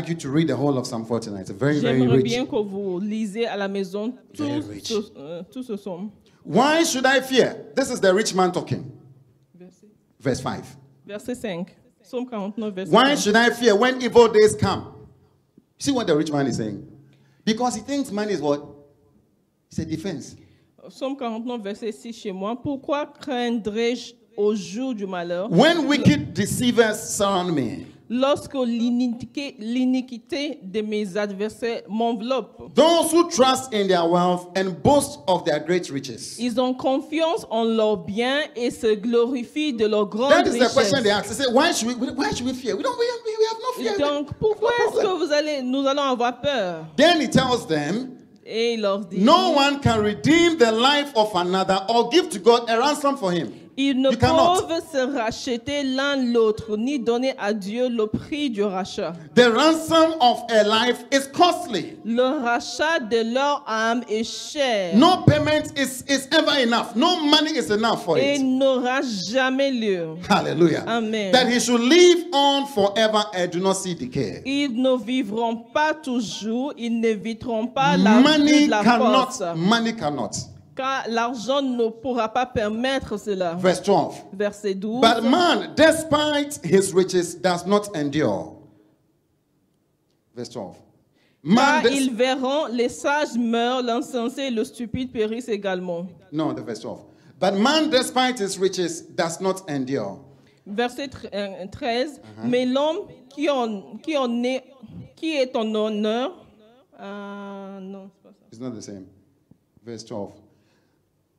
you to read the whole of Psalm 49. It's a very, very J'aimerais rich. bien que vous lisez à la maison Very tout rich. tout ce psaume. Why should I fear? This is the rich man talking. Verse 5. Verset 5. Psaume 49, verset Why 5. should I fear when evil days come? See what the rich man is saying? Because he thinks money is what? It's a defense. Psaume 49, verset 6 chez moi. Pourquoi craindrais-je au jour du malheur When wicked deceivers surround me, lorsque l'iniquité de mes adversaires m'enveloppe? those who trust in their wealth and boast of their great riches. Ils ont confiance en leurs biens et se glorifient de leur grande That is the question they richesse. ask. They say, why should we fear? We have no fear. Donc, pourquoi est-ce que nous allons avoir peur? Then he tells them, Et il leur dit, no one can redeem the life of another or give to God a ransom for him. ils ne You cannot. peuvent se racheter l'un l'autre, ni donner à Dieu le prix du rachat. The ransom of a life is costly. Le rachat de leur âme est cher No payment is ever enough. No money is enough for et it. n'aura jamais lieu. Hallelujah. Amen. That he should live on forever and do not see decay. Ils ne vivront pas toujours, ils n'éviteront pas la vue Money de la force. cannot. Car l'argent ne pourra pas permettre cela. Verse 12. Verset 12. But man, despite his riches, does not endure. Verse 12. Man, Car ils verront, les sages meurent, l'insensé et le stupide périssent également. no, the verse 12. But man, despite his riches, does not endure. Verset 13. Mais l'homme qui est en honneur. Non, c'est pas ça. It's not the same. Verse 12.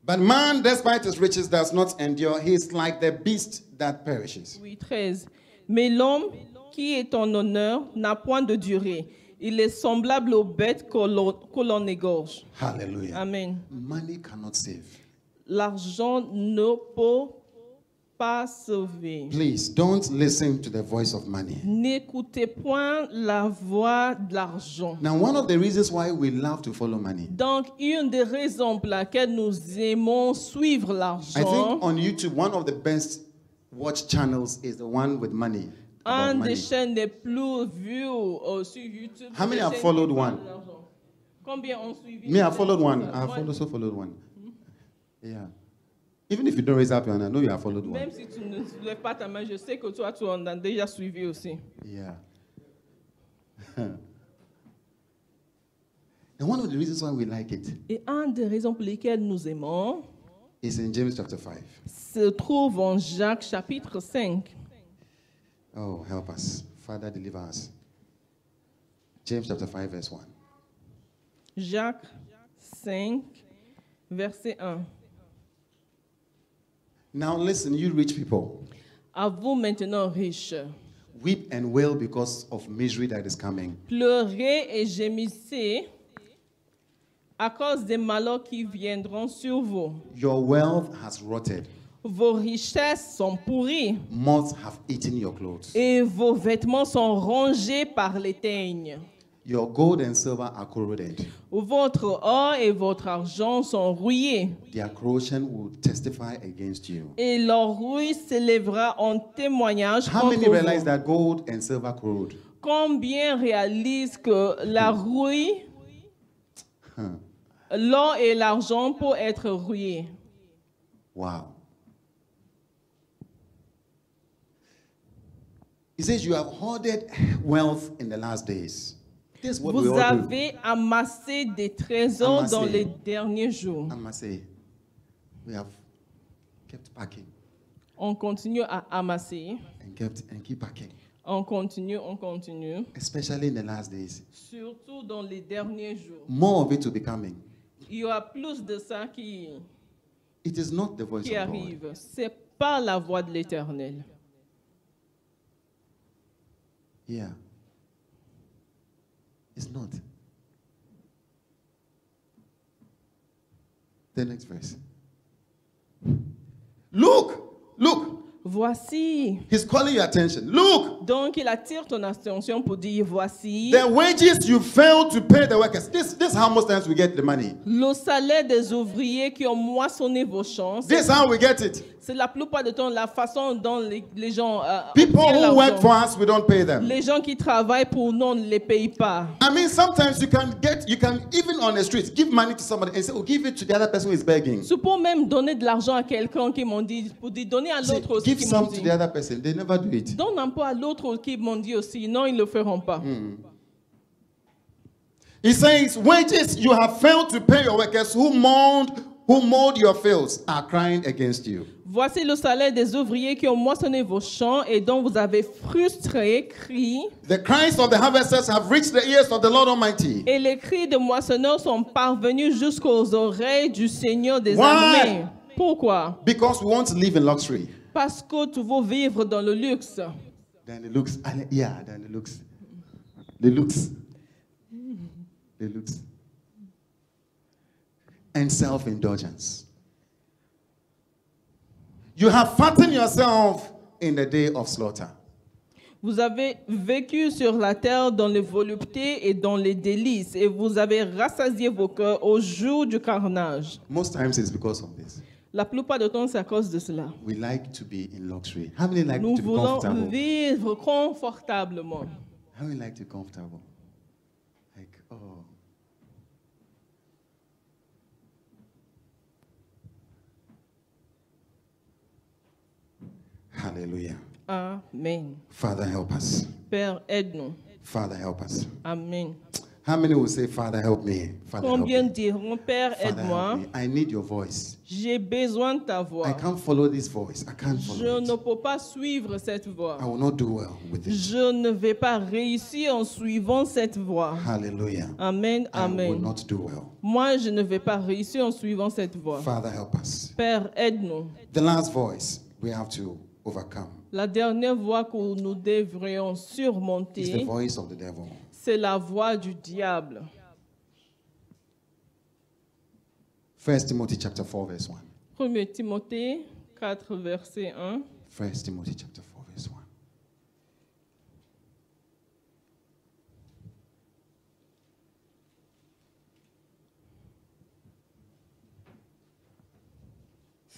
But man, despite his riches, does not endure. He is like the beast that perishes. Oui, 13. Mais l'homme qui est en honneur n'a point de durée. Il est semblable aux bêtes que l'on égorge. Hallelujah. Amen. Money cannot save. L'argent ne peut pas sauver. Please don't listen to the voice of money. N'écoutez point la voix de l'argent. Now, one of the reasons why we love to follow money, Donc, une des raisons pour laquelle nous aimons suivre I l'argent, think on YouTube, one of the best watch channels is the one with money. About un des money. chaînes les plus vues sur YouTube. How many c'est have les chaînes followed qui parlent one? de l'argent. Combien ont suivi? Me, I followed one. I have Moi, also followed one. Yeah. Even if you don't raise up your hand, I know you have followed one. Même si tu ne soulèves pas ta main, je sais que toi, tu en as déjà suivi aussi. Yeah. And one of the reasons why we like it Et une des raisons pour lesquelles nous aimons is in James chapter 5. se trouve en Jacques chapitre 5. Oh, help us. Father, deliver us. James chapter 5, verse 1. Jacques 5, verset 1. Now listen, you rich people. À vous maintenant riches, Weep and wail because of misery that is coming. Pleurez et gémissez à cause des malheurs qui viendront sur vous. Your wealth has rotted. Vos richesses sont pourries Moths have eaten your clothes. et vos vêtements sont rongés par les teignes. Your gold and silver are corroded. Votre or et votre argent sont rouillés. Their corrosion will testify against you. Et leur rouille s'élèvera en témoignage How contre many realize vous. that gold and silver corrode? Combien réalisent que la rouille, l'or et l'argent peuvent être rouillés? Wow. He says you have hoarded wealth in the last days. This is what we Vous all do. avez amassé des trésors Amassé. dans les derniers jours. I must say, we have kept packing On continue à amasser. and keep packing. On continue. Especially in the last days. Surtout dans les derniers jours. More of it will be coming. Il y aura plus de ça qui It is not the voice of God. arrive. C'est pas la voix de l'Éternel. Yeah. It's not. The next verse. Look. Voici. He's calling your attention. Look, Donc, il attire ton attention pour dire, voici the wages you failed to pay the workers. This is how most times we get the money. le salaire des ouvriers qui ont moissonné vos champs. This is how we get it. C'est la plupart du temps la façon dont les gens People obtiennent who work l'argent. for us, we don't pay them. Les gens qui travaillent pour nous, on ne les paye pas. I mean, sometimes you can even on the streets, give money to somebody and say, oh, give it to the other person who is begging. Tu peux même donner de l'argent à quelqu'un qui m'ont dit, pour dire, donner à Say, l'autre aussi give qui m'ont some to dit. the other person. They never do it. Donne un peu à l'autre qui m'ont dit aussi. Non, ils ne le feront pas. He says, wages you have failed to pay your workers who mowed your fields are crying against you. Voici le salaire des ouvriers qui ont moissonné vos champs et dont vous avez frustré cri. The cries of the harvesters have reached the ears of the Lord Almighty. Et les cris de moissonneurs sont parvenus jusqu'aux oreilles du Seigneur des Why? armées. Pourquoi? Because we want to live in luxury. Parce que tu veux vivre dans le luxe. Then the looks, yeah, then the looks. The looks. The looks. And self-indulgence. You have fattened yourself in the day of slaughter. Vous avez vécu sur la terre dans les voluptés et dans les délices, et vous avez rassasié vos cœurs au jour du carnage. Most times it's because of this. La plupart du temps, c'est à cause de cela. We like to be in luxury. How many like Nous to be voulons comfortable? vivre confortablement. How many like to be comfortable? Like, oh. Hallelujah. Amen. Father, help us. Père, aide-nous. Father, help us. Amen. How many will say, Father, help me? Father, help Combien me. diront, Père, Father, help aide-moi. me. I need your voice. J'ai besoin de ta voix. I can't follow this voice. I can't Je follow ne it. peux pas suivre cette voix. I will not do well with it. Je ne vais pas réussir en suivant cette voix. Hallelujah. Amen, I will amen. not do well. Moi, je ne vais pas réussir en suivant cette voix. Father, help us. Père, aide-nous. The last voice we have to overcome La dernière voix que nous devrions is the surmonter, voice of the devil. c'est la voix du diable. 1 Timothy chapter 4 verse 1. 1 Timothée 4, verset 1. 1 Timothy chapter 4 verse 1.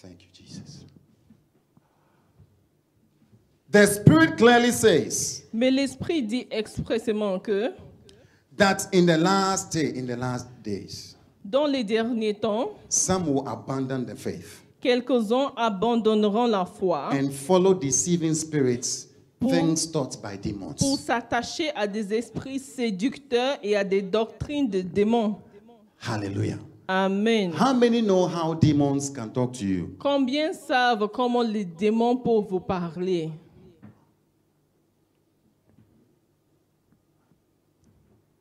Thank you, Jesus. The Spirit clearly says Mais l'Esprit dit expressément que that in the last days, dans les derniers temps, some will abandon the faith quelques-uns abandonneront la foi and follow deceiving spirits, Pour- things taught by pour demons. s'attacher à des esprits séducteurs et à des doctrines de démons. Hallelujah. Amen. How many know how demons can talk to you? Combien savent comment les démons peuvent vous parler?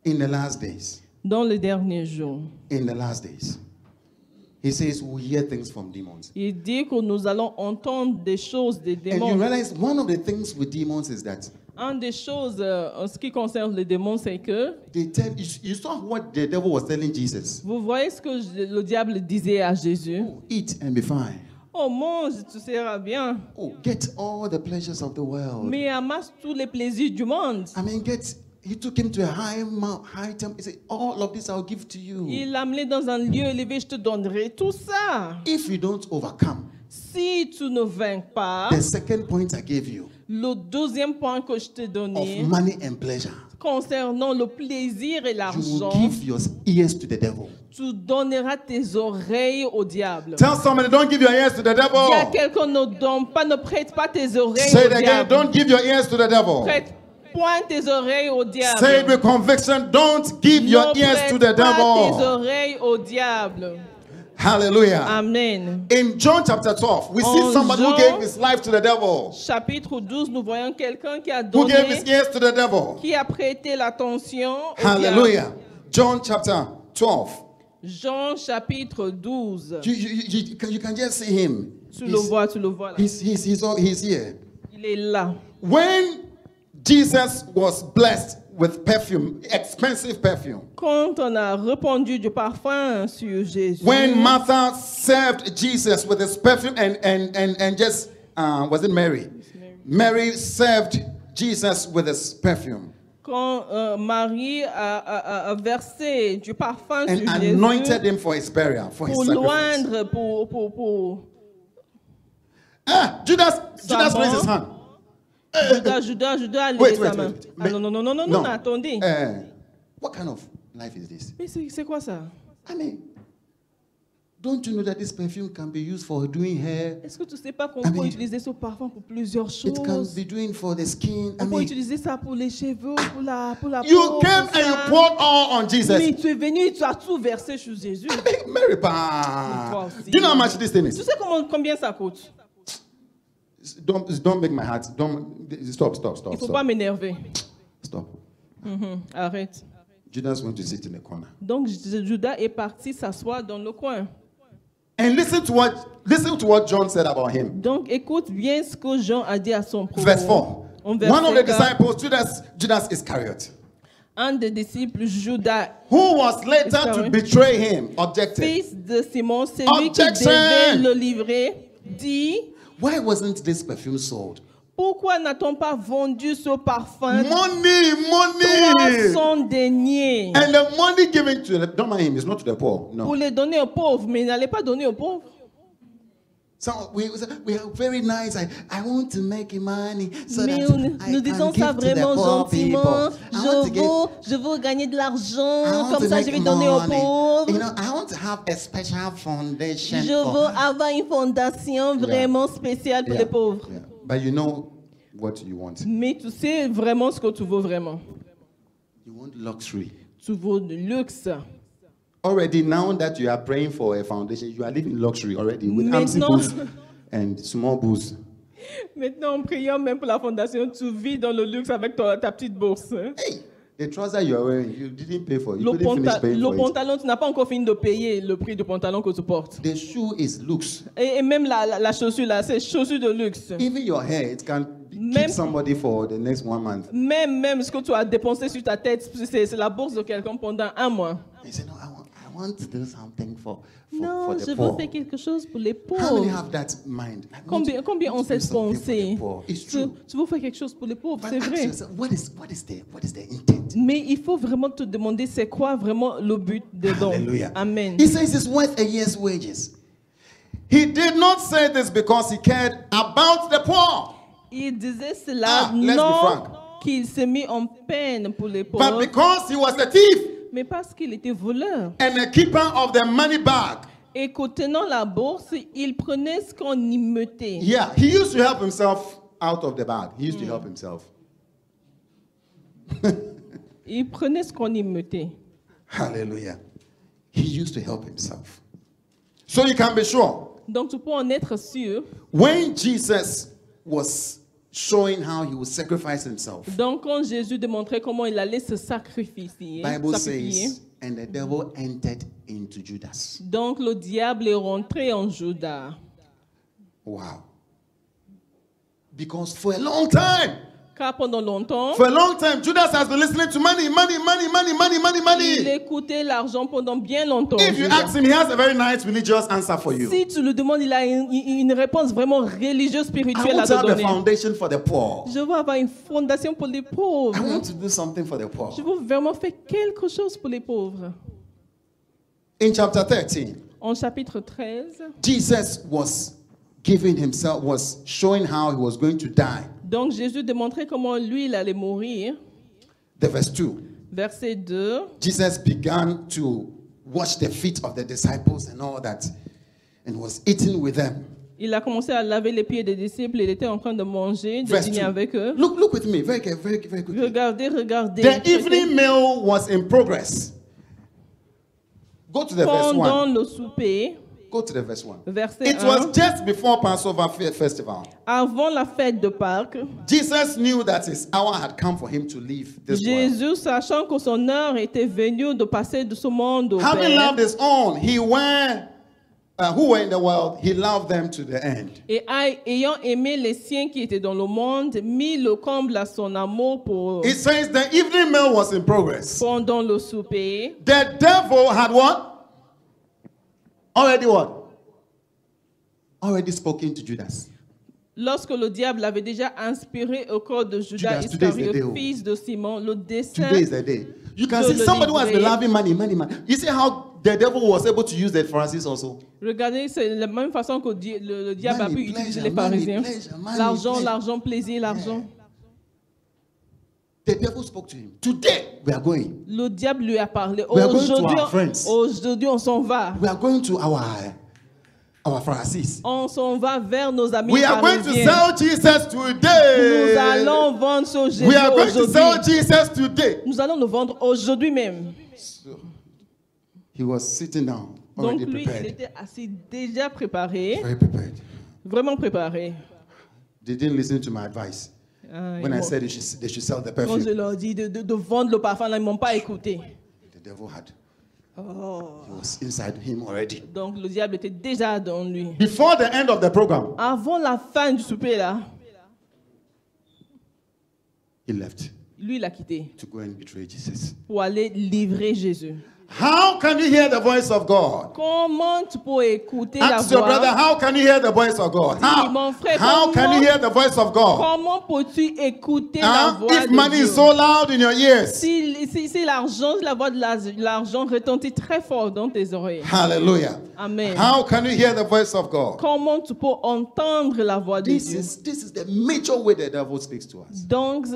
In the last days, Dans les derniers jours, in the last days. he says we'll hear things from demons. Il dit que nous allons entendre des choses des And you démons. realize one of the things with demons is that Une des choses en ce qui concerne les démons, c'est que they tell you saw what the devil was telling Jesus. vous voyez ce que le diable disait à Jésus. Oh, eat and be fine. Oh, mange, tu seras bien. Oh, get all the pleasures of the world. Mais amasse tous les plaisirs du monde. I mean, he took him to a high temple. He said, all of this I'll give to you. Il l'a amené dans un lieu élevé, je te donnerai tout ça. If you don't overcome, Si tu ne vaincs pas, the second point I gave you le deuxième point que je t'ai of donné money and pleasure, concernant le plaisir et you will l'argent, give your ears to the devil. tu donneras tes oreilles au diable. Tell somebody, don't give your ears to the Il y a devil. quelqu'un ne prête pas tes oreilles Say au it again, diable. don't give your ears to the devil. Prête point tes oreilles au diable. Say it with conviction, don't give your Ne ears to prête the pas tes devil. oreilles au diable. Hallelujah. Amen. In John chapter 12, we see En somebody who Jean- gave his life to the devil, Chapitre 12, nous voyons quelqu'un qui a who gave his donné, ears to the devil. qui a prêté l'attention au diable. Hallelujah. John chapter 12. Jean chapitre 12. You can just see him. Tu le vois là. He's here. Il est là. When Jesus was blessed with perfume, expensive perfume, Quand on a répandu du parfum sur Jésus, when Martha served Jesus with his perfume and just, was it Mary? Mary served Jesus with his perfume quand Marie a versé du parfum and sur anointed Jésus him for his burial, for his pour sacrifice. loindre, pour Judas Sa raised his mort. hand. Judas a levé Wait, sa wait, main. wait. Ah, non, attendez. What kind of life is this? Mais c'est quoi ça? I mean, don't you know that this perfume can be used for doing hair? Est-ce que tu ne sais pas qu'on I peut mean, utiliser ce parfum pour plusieurs It can choses? be doing for the skin. I On peut mean, utiliser ça pour les cheveux, pour la you peau. came pour and you ça. poured all on Jesus. Mais tu es venu et tu as tout versé sur Jésus. Mary, Toi pa. aussi. Do you know how much this thing Tu is? sais combien ça coûte? Don't make my heart. Stop. Il ne faut pas m'énerver. Stop. Arrête. Judas went to sit in the corner. Donc Judas est parti s'asseoir dans le coin. And listen to what John said about him. Donc écoute bien ce que Jean a dit à son propos. Verse 4. En verset One of the 4, disciples, Judas Iscariot, un des disciples, Judas, who was later to Iscariot, betray him, objected. fils de Simon, celui qui Objection! devait le livrer, dit: Why wasn't this perfume sold? pourquoi n'a-t-on pas vendu ce parfum Money. 300 deniers And the money given to the, don't mind him, it's not to the poor. No. pour les donner aux pauvres, mais il n'allait pas donner aux pauvres. So we are very nice. I want to make money so Mais that nous I disons can ça give to the vraiment poor gentiment. people. Je veux gagner de I l'argent, want comme to ça make je vais donner aux money. pauvres. You know, I want to have a special foundation. Je veux avoir une fondation vraiment spéciale pour Yeah, les pauvres. yeah. But you know what you want. Mais tu sais vraiment ce que tu veux vraiment. You want luxury. Tu veux du luxe. Already, now that you are praying for a foundation, you are living luxury already with AMSI Maintenant- booths and small booths. Maintenant, en priant même pour la fondation, tu vis dans le luxe avec ta petite bourse. Hein? Hey, the trouser you are wearing, you didn't pay for it. You Le, couldn't finish paying le for it. pantalon, tu n'as pas encore fini de payer le prix du pantalon que tu portes. The shoe is luxe. Et même la chaussure, là, c'est chaussure de luxe. Even your hair, it can keep Même- somebody for the next 1 month. Même ce que tu as dépensé sur ta tête, c'est la bourse de quelqu'un pendant un mois. You say, no, I want to do something for Non, the je veux poor. faire quelque chose pour les How many pauvres. have that mind? I want Combien to ont do cette something for the pensée? poor. It's Tu true. veux faire quelque chose pour les pauvres, But c'est ask vrai. yourself, what is the intent? Mais il faut vraiment te demander c'est quoi vraiment le but dedans. Hallelujah. Amen. He says it's worth a year's wages. He did not say this because he cared about the poor, Il disait cela let's be non frank. qu'il s'est mis en peine pour les but pauvres, because he was a thief mais parce qu'il était voleur. and a keeper of the money bag. Et qu'en tenant la bourse, il prenait ce qu'on y mettait. Yeah, he used to help himself out of the bag. He used to help himself. Il prenait ce qu'on y mettait. Hallelujah. He used to help himself. So you can be sure, Donc tu peux en être sûr. when Jesus was showing how he would sacrifice himself, Donc quand Jésus démontrait comment il allait se sacrifier, Bible says, And the devil entered into Judas. Donc le diable est rentré en Judas. Wow. Because for a long time, Car pendant longtemps, Judas has been listening to money. il écoutait l'argent pendant bien longtemps. If you Judas. ask him, he has a very nice religious answer for you. Si tu le demandes, il a une réponse vraiment religieuse, I spirituelle want à to te have a donner. foundation for the poor. Je veux avoir une fondation pour les I pauvres. want to do something for the poor. Je veux vraiment faire quelque chose pour les pauvres. In chapter 13, En chapitre 13, Jesus was showing how he was going to die. donc Jésus démontrait comment lui, il allait mourir. The verse 2. Verset 2, Jesus began to wash the feet of the disciples and all that, and was eating with them. il a commencé à laver les pieds des disciples. Il était en train de manger, de Verse dîner 2. avec eux. Look with me, very quickly. Regardez. The evening meal was in progress. Go to the verse 1. Pendant le souper, Go to the verse 1. verset It 1, was just before Passover festival. avant la fête de Pâques, Jesus knew that his hour had come for him to leave this world. Jésus, sachant que son heure était venue de passer de ce monde au Having Père, loved his own, who were in the world, he loved them to the end. et ayant aimé les siens qui étaient dans le monde, mis le comble à son amour pour It says the evening meal was in progress. pendant le souper. The devil had what? Already what? Already spoken to Judas. Lorsque le diable avait déjà inspiré au corps de Judas Judas, today is the day, Iscariot, oh. fils de Simon, le dessein. Today is the day. You can So see the somebody who has been livre- loving money. You see how the devil was able to use the Pharisees also. Regardez, c'est la même façon que le diable a pu Money, utiliser pleasure, les pharisiens. money, pleasure, money, L'argent, pleasure. l'argent, plaisir, l'argent. The devil spoke to him. Today we are going. Le diable lui a parlé. We are going to our friends. Aujourd'hui, on s'en va. We are going to our Pharisees. On s'en va vers nos amis We are going to pharisiens. sell Jesus Nous today. allons vendre ce Jésus We are going to sell aujourd'hui. Jesus today. Nous allons le vendre aujourd'hui même. So, he was sitting down, Donc already lui, il prepared. était assis déjà préparé, Very prepared. vraiment préparé. They didn't listen to my advice Ah, when I ils m'ont- said they should sell the Quand je perfume. leur dis de vendre le parfum, là, ils ne m'ont pas écouté. The devil had. Oh. He was inside him already. Donc le diable était déjà dans lui. Before the end of the program, Avant la fin du souper, là, he left lui, il a quitté to go and betray Jesus. pour aller livrer Jésus. How can you hear the voice of God? Comment tu peux écouter la Ask your brother, voix? how can you hear the voice of God? Dis, mon frère, How can you hear the voice of God? Comment peux-tu écouter la Huh? voix If de money Dieu? is so loud in your ears. Si l'argent, la voix de l'argent retentit très fort dans tes oreilles. Hallelujah. Amen. How can you hear the voice of God? Comment tu peux entendre la voix de This Dieu? is the major way the devil speaks to us. Donc,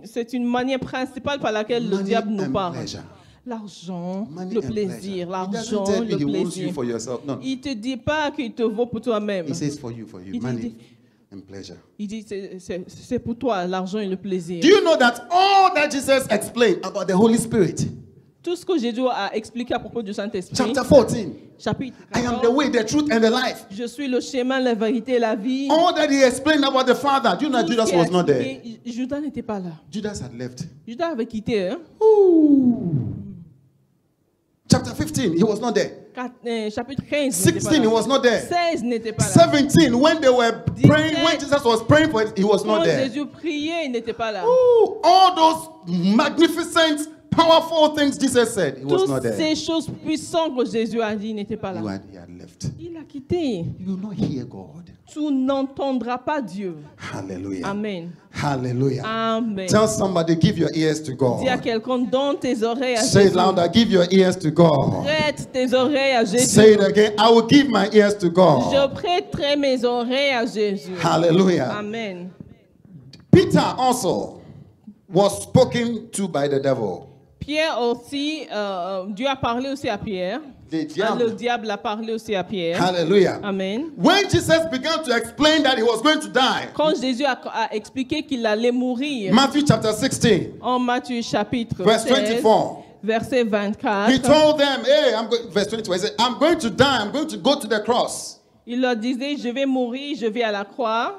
c'est une manière principale par laquelle le Money diable nous and parle. pleasure. L'argent, Money le and plaisir, pleasure. He l'argent, doesn't tell le you he wants you plaisir. for yourself. No. Il te dit pas qu'il te vaut pour toi-même. He says for you. Il Money dit- and pleasure. Il dit c'est pour toi, l'argent et le plaisir. Do you know that all that Jesus explained about the Holy Spirit? Tout ce que Jésus a expliqué à propos du Saint-Esprit, Chapter 14. chapitre I am the 14, way, the truth, and the life. je suis le chemin, la vérité et la vie. All that he explained about the Father. Do you know Tout ce Judas qu'il a was not there? expliqué, Judas n'était pas là. Judas had left. Judas avait quitté. Hein? Ooh. Chapter 15, he was not there. Chapitre 15 n'était pas 16, he là. was not there. 16 n'était pas là. 17, when they were praying, when 17. Jesus was praying for it, he was Quand not there. Jésus priait, il n'était pas là. Ooh, all those magnificent, powerful things Jesus said, he was not Toutes there. ces choses puissantes que Jésus a dit, il n'était pas là. He had left. Il a quitté. You will not hear God. Tu n'entendras pas Dieu. Hallelujah. Amen. Hallelujah. Amen. Tell somebody, give your ears to Dis à God. quelqu'un, donne tes oreilles à Say it Jésus. louder, give your ears to God. Prête tes oreilles à Jésus. Say it again, I will give my ears to Je God. prêterai mes oreilles à Jésus. Hallelujah. Amen. Peter also was spoken to by the devil. Pierre aussi, Dieu a parlé aussi à Pierre. The Ah, le diable. diable a parlé aussi à Pierre. Hallelujah. Amen. When Jesus began to explain that he was going to die, Quand Jésus a expliqué qu'il allait mourir, Matthew chapter 16, en Matthieu chapitre verse 16, 24, verset he 24, told them, hey, verse 24, he said, I'm going to die, I'm going to go to the cross. il leur disait, je vais mourir, je vais à la croix.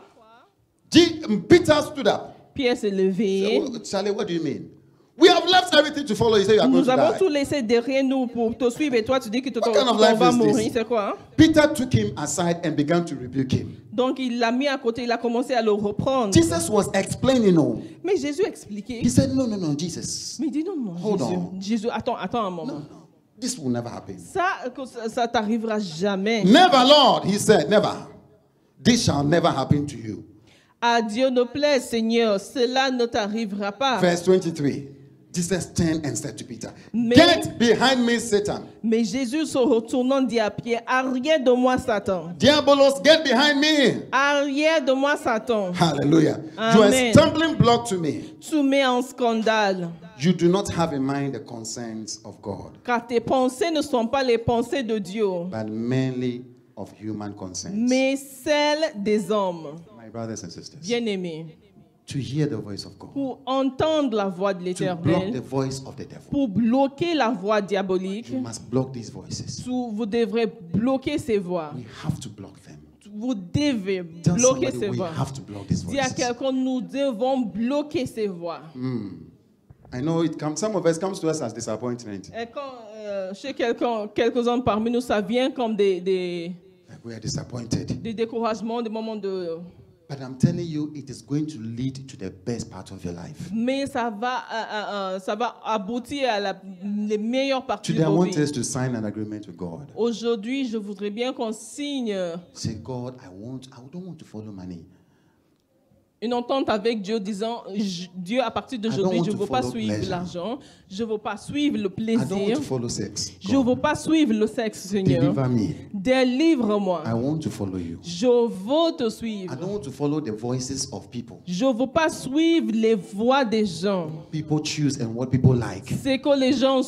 Peter stood up. Pierre s'est levé. Charlie, what do you mean? We have left everything to follow. You say you are going Nous to avons die. tout laissé derrière nous pour te suivre et toi tu dis que What kind of on life va is mourir. this? C'est quoi? Hein? Peter took him aside and began to rebuke him. Donc il l'a mis à côté, il a commencé à le reprendre. Jesus was explaining, no. Mais Jésus expliquait. He said, no, Jesus. Mais il dit non, non, Hold Jésus. on. Jésus, attends un moment. No. This will never happen. Ça t'arrivera jamais. Never, Lord, he said, never. This shall never happen to you. À Dieu ne plaise, Seigneur, cela ne t'arrivera pas. Verse 23. Jesus turned and said to Peter, Mais- get behind me, Satan. Mais Jésus se retournant dit à Pierre, arrière de moi, Satan. Diabolos, get behind me. Arrière de moi, Satan. Hallelujah. You are a Amen. stumbling block to me. Tu mets en scandale. You do not have in mind the concerns of God, Car tes pensées ne sont pas les pensées de Dieu, but mainly of human concerns. mais celles des hommes. My brothers and sisters, Bien-aimés, to hear the voice of God, pour entendre la voix de to block the l'Éternel, voice of the devil, pour bloquer la voix diabolique, you must block these voices. vous devrez bloquer ces voix. We have to block them. Vous devez Tell bloquer somebody ces we voix. have to block these Dis à voices. quelqu'un, nous devons bloquer ces voix. I know it comes. Some of us comes to us as disappointment. Et quand, chez quelques-uns parmi nous, ça vient comme des Like we are disappointed. découragements, des moments de... But I'm telling you, it is going to lead to the best part of your life. Mais ça va aboutir à les meilleures parties Today, de I vos want vies. us to sign an agreement with God. Aujourd'hui, je voudrais bien qu'on signe Say, God, I don't want to follow money. une entente avec Dieu disant, Dieu, à partir d'aujourd'hui, want je ne to veux pas follow suivre pleasure. l'argent, je ne veux pas suivre le I don't want plaisir, to follow sex. je ne God, veux pas suivre le sexe, Seigneur. deliver me. Délivre-moi. I want to follow you. Je veux te I suivre. don't want to follow the voices of people. Je ne veux pas suivre les voix des gens. People choose and what people like. C'est que les gens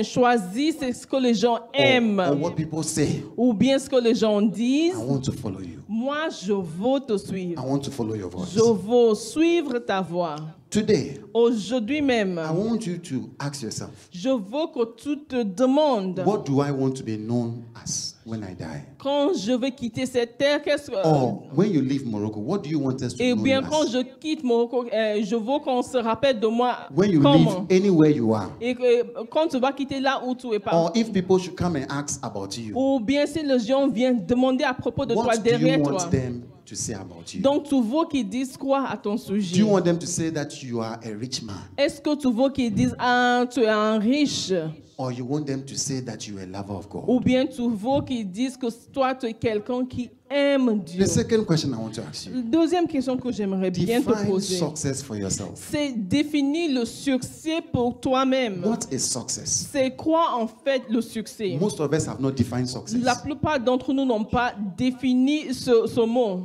choisissent, c'est ce que les gens aiment. Or what people say. Ou bien ce que les gens disent. I want to follow you. Moi, je veux te suivre. I want to follow your voice. Je veux suivre ta voix. Today, Aujourd'hui même, I want you to ask yourself, je veux que tu te demandes, what do I want to be known as when I die? quand je vais quitter cette terre, qu'est-ce que... Or when you leave Morocco, what do you want us to Et know bien, you quand as? je quitte Morocco, je veux qu'on se rappelle de moi When you comment. leave anywhere you are. Et que, quand tu vas quitter là où tu es pas. Or if people should come and ask about you, Ou bien si les gens viennent demander à propos de toi, what do derrière you toi. want them to say about you? Donc, tu veux qu'ils disent quoi à ton Do sujet? you want them to say that you are a rich man? Est-ce que tu veux qu'ils disent, ah, tu es un riche? Or you want them to say that you are a lover of God? Ou bien tu veux qu'ils disent que toi, tu es quelqu'un qui aime Dieu? The second question I want to ask you. Deuxième question que j'aimerais bien te Define poser, success for yourself. c'est définir le succès pour toi-même. What is success? C'est quoi en fait le succès? Most of us have not defined La success. plupart d'entre nous n'ont pas défini ce mot.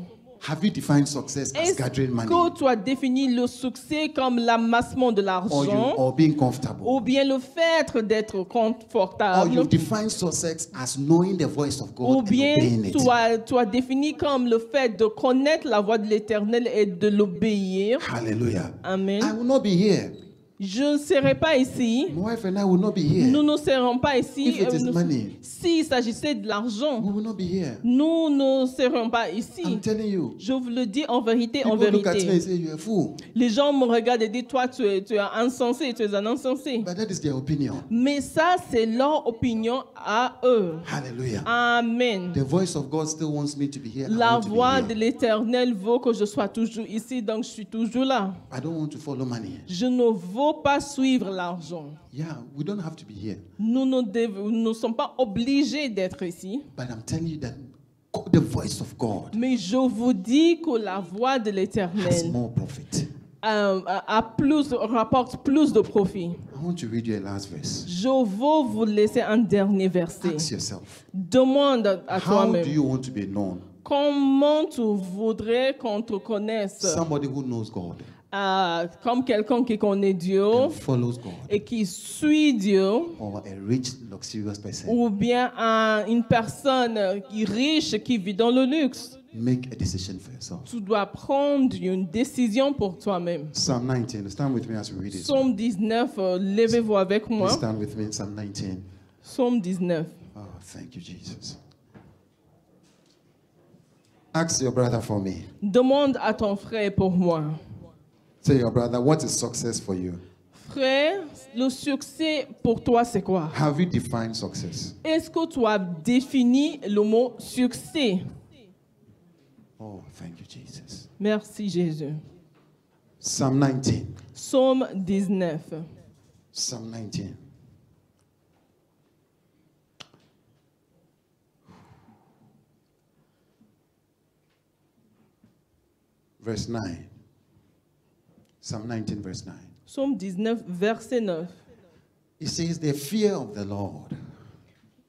Have you defined success as Est-ce gathering money? que tu as défini le succès comme l'amassement de l'argent Or being comfortable? ou bien le fait d'être Or confortable you've defined success as knowing the voice of God ou and bien obeying it? tu as défini comme le fait de connaître la voix de l'Éternel et de l'obéir. Hallelujah. Amen. I will not be here. Je ne serai pas ici. My wife and I will not be here. Nous ne serons pas ici. If it is money. S'il s'agissait de l'argent, We will not be here. nous ne serons pas ici. I'm telling you. Je vous le dis en vérité, en People look at me and vérité. say, you're a fool. Les gens me regardent et disent, toi, tu es insensé, tu es un insensé. But that is their opinion. Mais ça, c'est leur opinion à eux. Hallelujah. Amen. The voice of God still wants me to be here. I La want to be voix here. de l'Éternel veut que je sois toujours ici, donc je suis toujours là. I don't want to follow money. Je ne veux pas suivre l'argent. Yeah, we don't have to be here. Nous ne sommes pas obligés d'être ici. But I'm telling you that the voice of God Mais je vous dis que la voix de has l'Éternel more profit. rapporte plus de profit. I want to read you a last verse. Je veux vous laisser un dernier verset. Ask yourself, Demande à how do toi-même, you want to be known? comment tu voudrais qu'on te connaisse Somebody who knows God comme quelqu'un qui connaît Dieu and follows God, et qui suit Dieu, or a rich, luxurious person. ou bien une personne riche qui vit dans le luxe. Make a decision for yourself. Tu dois prendre une décision pour toi-même. Psalm 19. Stand with me as we read it. Psaume 19, levez-vous avec moi. Please stand with me. Psalm 19. Psaume 19. Oh, thank you, Jesus. Ask your brother for me. Demande à ton frère pour moi. Say, your brother, what is success for you? Frère, le succès pour toi, c'est quoi? Have you defined success? Est-ce que tu as défini le mot succès? Oh, thank you, Jesus. Merci Jésus. Psalm 19. Psaume 19. Psalm 19. Verse 9. Psalm 19, verse 9. Psaume 19, verset 9. It says, the fear of the Lord.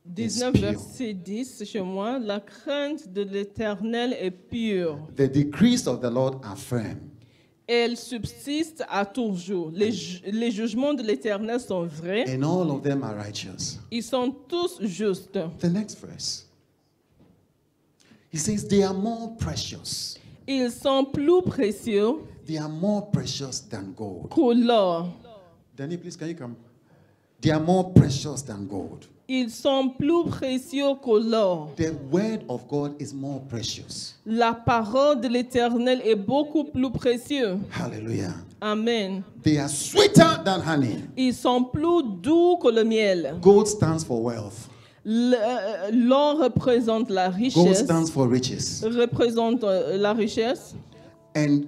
19, pure. verset 10 chez moi. La crainte de l'Éternel est pure. The decrees of the Lord are firm. Elle subsiste à toujours. Les jugements de l'Éternel sont vrais. And all of them are righteous. Ils sont tous justes. The next verse. He says, they are more precious. Ils sont plus précieux They are more precious than gold. que l'or. Danny, please, can you come? They are more precious than gold. Ils sont plus précieux que l'or. The word of God is more precious. La parole de l'Éternel est beaucoup plus précieuse. Hallelujah. Amen. They are sweeter than honey. Ils sont plus doux que le miel. Gold stands for wealth. L'or représente la Gold richesse. stands for riches. Représente la richesse. And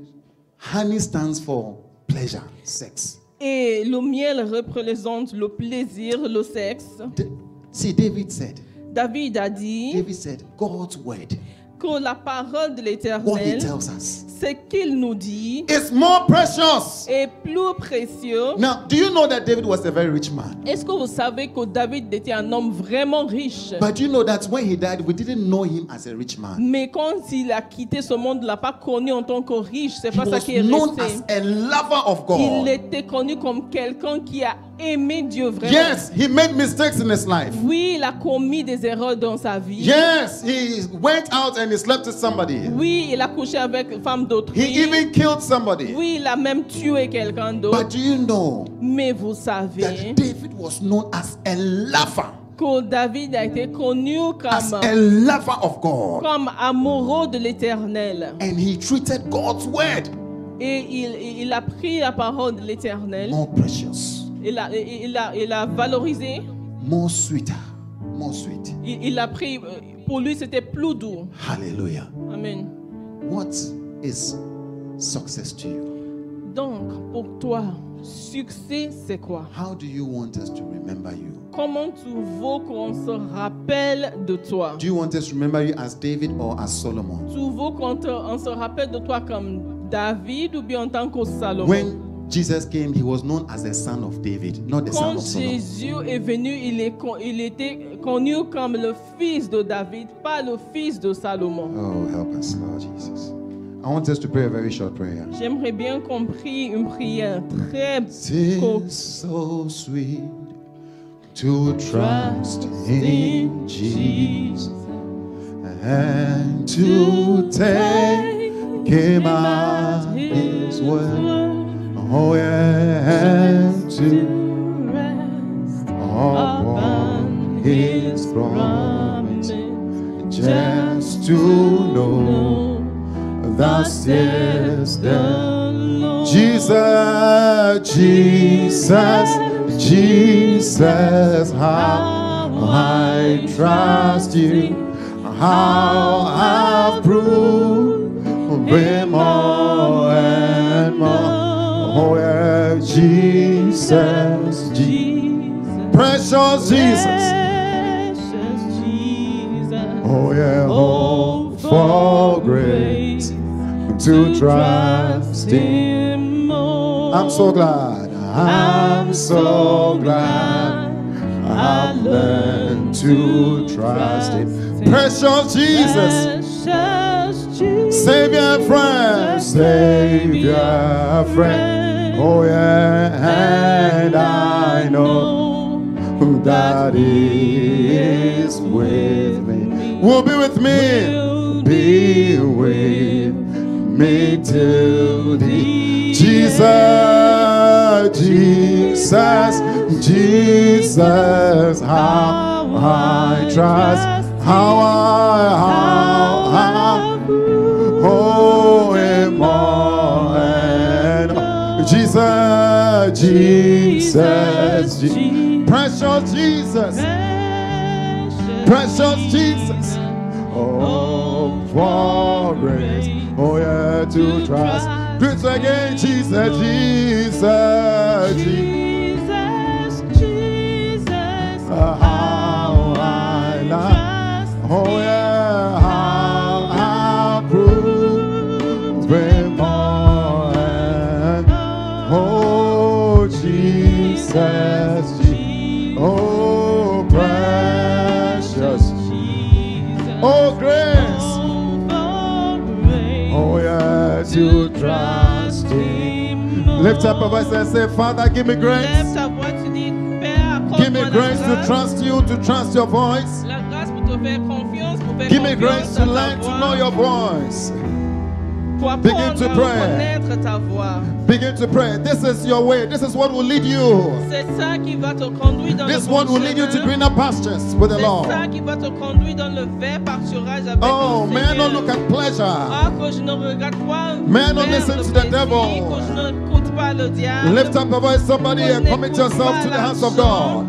honey stands for pleasure, sex. Et le miel représente le plaisir, le sexe. See, David said, David said, God's word, que la parole de what he l'Éternel, tells us, ce qu'il nous dit, is more precious. est plus précieux. Now, do you know that David was a very rich man? Est-ce que vous savez que David était un homme vraiment riche? But you know that when he died, we didn't know him as a rich man. Mais quand il a quitté ce monde, il ne l'a pas connu en tant que riche. C'est He pas ça was qui est known resté. as a lover of Il God. était connu comme quelqu'un qui a aimé Dieu vraiment. Yes, he made mistakes in his life. Oui, il a commis des erreurs dans sa vie. Yes, he went out and he slept with somebody. Oui, il a couché avec une femme He d'autrui. even killed somebody. Oui, il a même tué quelqu'un d'autre. But do you know Mais vous that savez David was known as a lover, que David a été connu as a lover of God, comme amoureux de l'Éternel. and he treated God's word Et il a pris la parole de l'Éternel. more precious, Il a valorisé. more sweeter, more sweet. Il a pris. Pour lui, c'était plus doux. Hallelujah. Amen. What is success to you? Donc, pour toi, succès, c'est quoi? How do you want us to remember you? Comment tu veux qu'on se rappelle de toi? Do you want us to remember you as David or as Solomon? Tu veux qu'on se rappelle de toi comme David ou bien en tant que Salomon? When Jesus came, he was known as the son of David, not the son Quand of Solomon. Jésus est venu, il était connu comme le fils de David, pas le fils de Salomon. Oh, help us, Lord Jesus. I want us to pray a very short prayer. J'aimerais bien qu'on prie une prière très It's so sweet to trust in Jesus and to take him at his word. Oh, yeah, and to rest upon his promise, just to know thus says the Lord. Jesus, Jesus, Jesus, how I trust you, how I've proved more and more. Oh, yeah, Jesus, precious Jesus. Oh, yeah, hope for grace to trust Him more. I'm so glad, I'm so glad I learned to trust Him. Precious Jesus, Savior friend, Savior friend. Oh yeah, and I know that He is with me. Will be with me, be with me till the Jesus, Jesus, Jesus. How I trust, how oh, Him more and Jesus, Jesus, precious Jesus, precious Jesus. Oh, for grace, oh yeah, to trust. Do it again, Jesus, Jesus, Jesus. How I love, oh yeah, how I prove Him more. Oh, Jesus, oh, precious, oh, grace, oh yeah, to trust Him. Lift up a voice and say, Father, give me grace. Lève ta voix, tu dis, Père, Give me accorde-moi la grace to grâce. trust you, to trust your voice. La grâce pour te faire confiance, pour faire Give me grace confiance to à ta learn to know voix, your voice. pour Begin apprendre to à pray. reconnaître ta voix. Begin to pray. This is your way. This is what will lead you. C'est ça qui va te conduire dans This le bon one will lead you to chemin. greener pastures with the C'est Lord. ça qui va te conduire dans le vert pâturage avec Oh, le may I not Seigneur. look at pleasure. Ah, que je ne regarde pas May I not vers listen le to the plaisir, devil. que je n'écoute pas le diable. Lift up a voice, somebody, que je and commit n'écoute yourself pas to the hands of l'argent. God.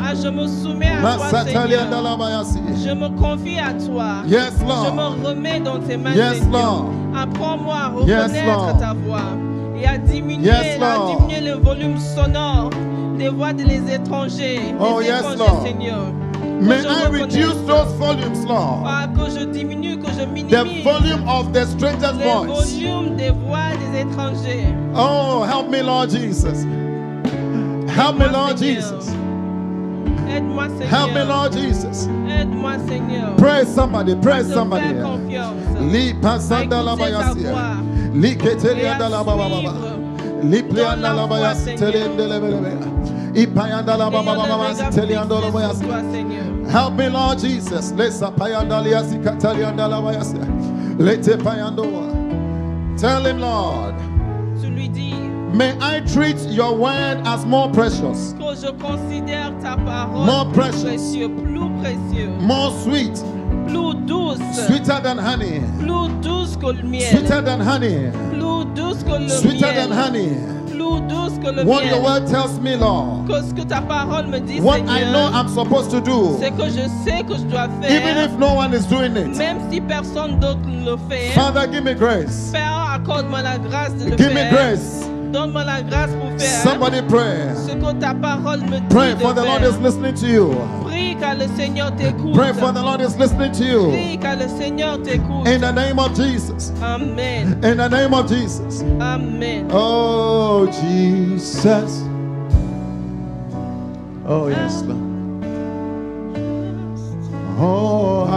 Ah, je me soumets à toi, Seigneur. Je me confie à toi. Yes, Je Lord. me remets dans tes mains, Yes, Seigneur. Lord. Apprends-moi à Yes, reconnaître Lord. ta voix et à diminuer, Yes, Lord. le volume sonore des voix des étrangers. Oh, des yes, étrangers, Lord. Seigneur. May je I reconnaisse. reduce those volumes, Lord. Ah, que je diminue, que je The minimise volume of the stranger's les voice. volumes des voix des étrangers. Oh, help me, Lord Jesus. Help me, Lord Jesus. Aide-moi, Seigneur. Help me, Lord Jesus. Aide-moi, Seigneur. Pray somebody, pray À te somebody. faire confiance. Li pasanda la Écouter ta bayasia. voix. Li ketelianda Et à la baba baba. suivre Li plianda dans la la voie, bayasi Seigneur. teliende lebelebe. Ipayanda la baba Ayant le baba regard teliando la fixé sur bayasi. toi, Seigneur. Help me, Lord Jesus. Lesa payanda liasi katalianda la bayasi. Lete payando. Tell him, Lord, Tu lui dis may I treat your word as more precious, que je considère ta parole More plus precious. plus précieux, more sweet, plus douce, sweeter than honey, plus douce que le miel, sweeter than honey, plus douce que le sweeter miel, than honey. plus douce que le What your miel. word tells me, Lord, Que ce que ta parole me dit, what I know Seigneur, I'm supposed to do, c'est que je sais que je dois even faire, if no one is doing it. même si personne d'autre ne le fait. Father, give me grace. Père, accorde-moi la grâce de le Give me faire. grace. Donne-moi la grâce pour faire Somebody pray. ce que ta parole me dit Pray de for the Lord faire. is listening to you. Prie car le Seigneur t'écoute. Pray for the Lord is listening to you. Prie car le Seigneur t'écoute. In the name of Jesus. Amen. In the name of Jesus. Amen. Oh, Jesus. Oh, yes, Lord. Oh, I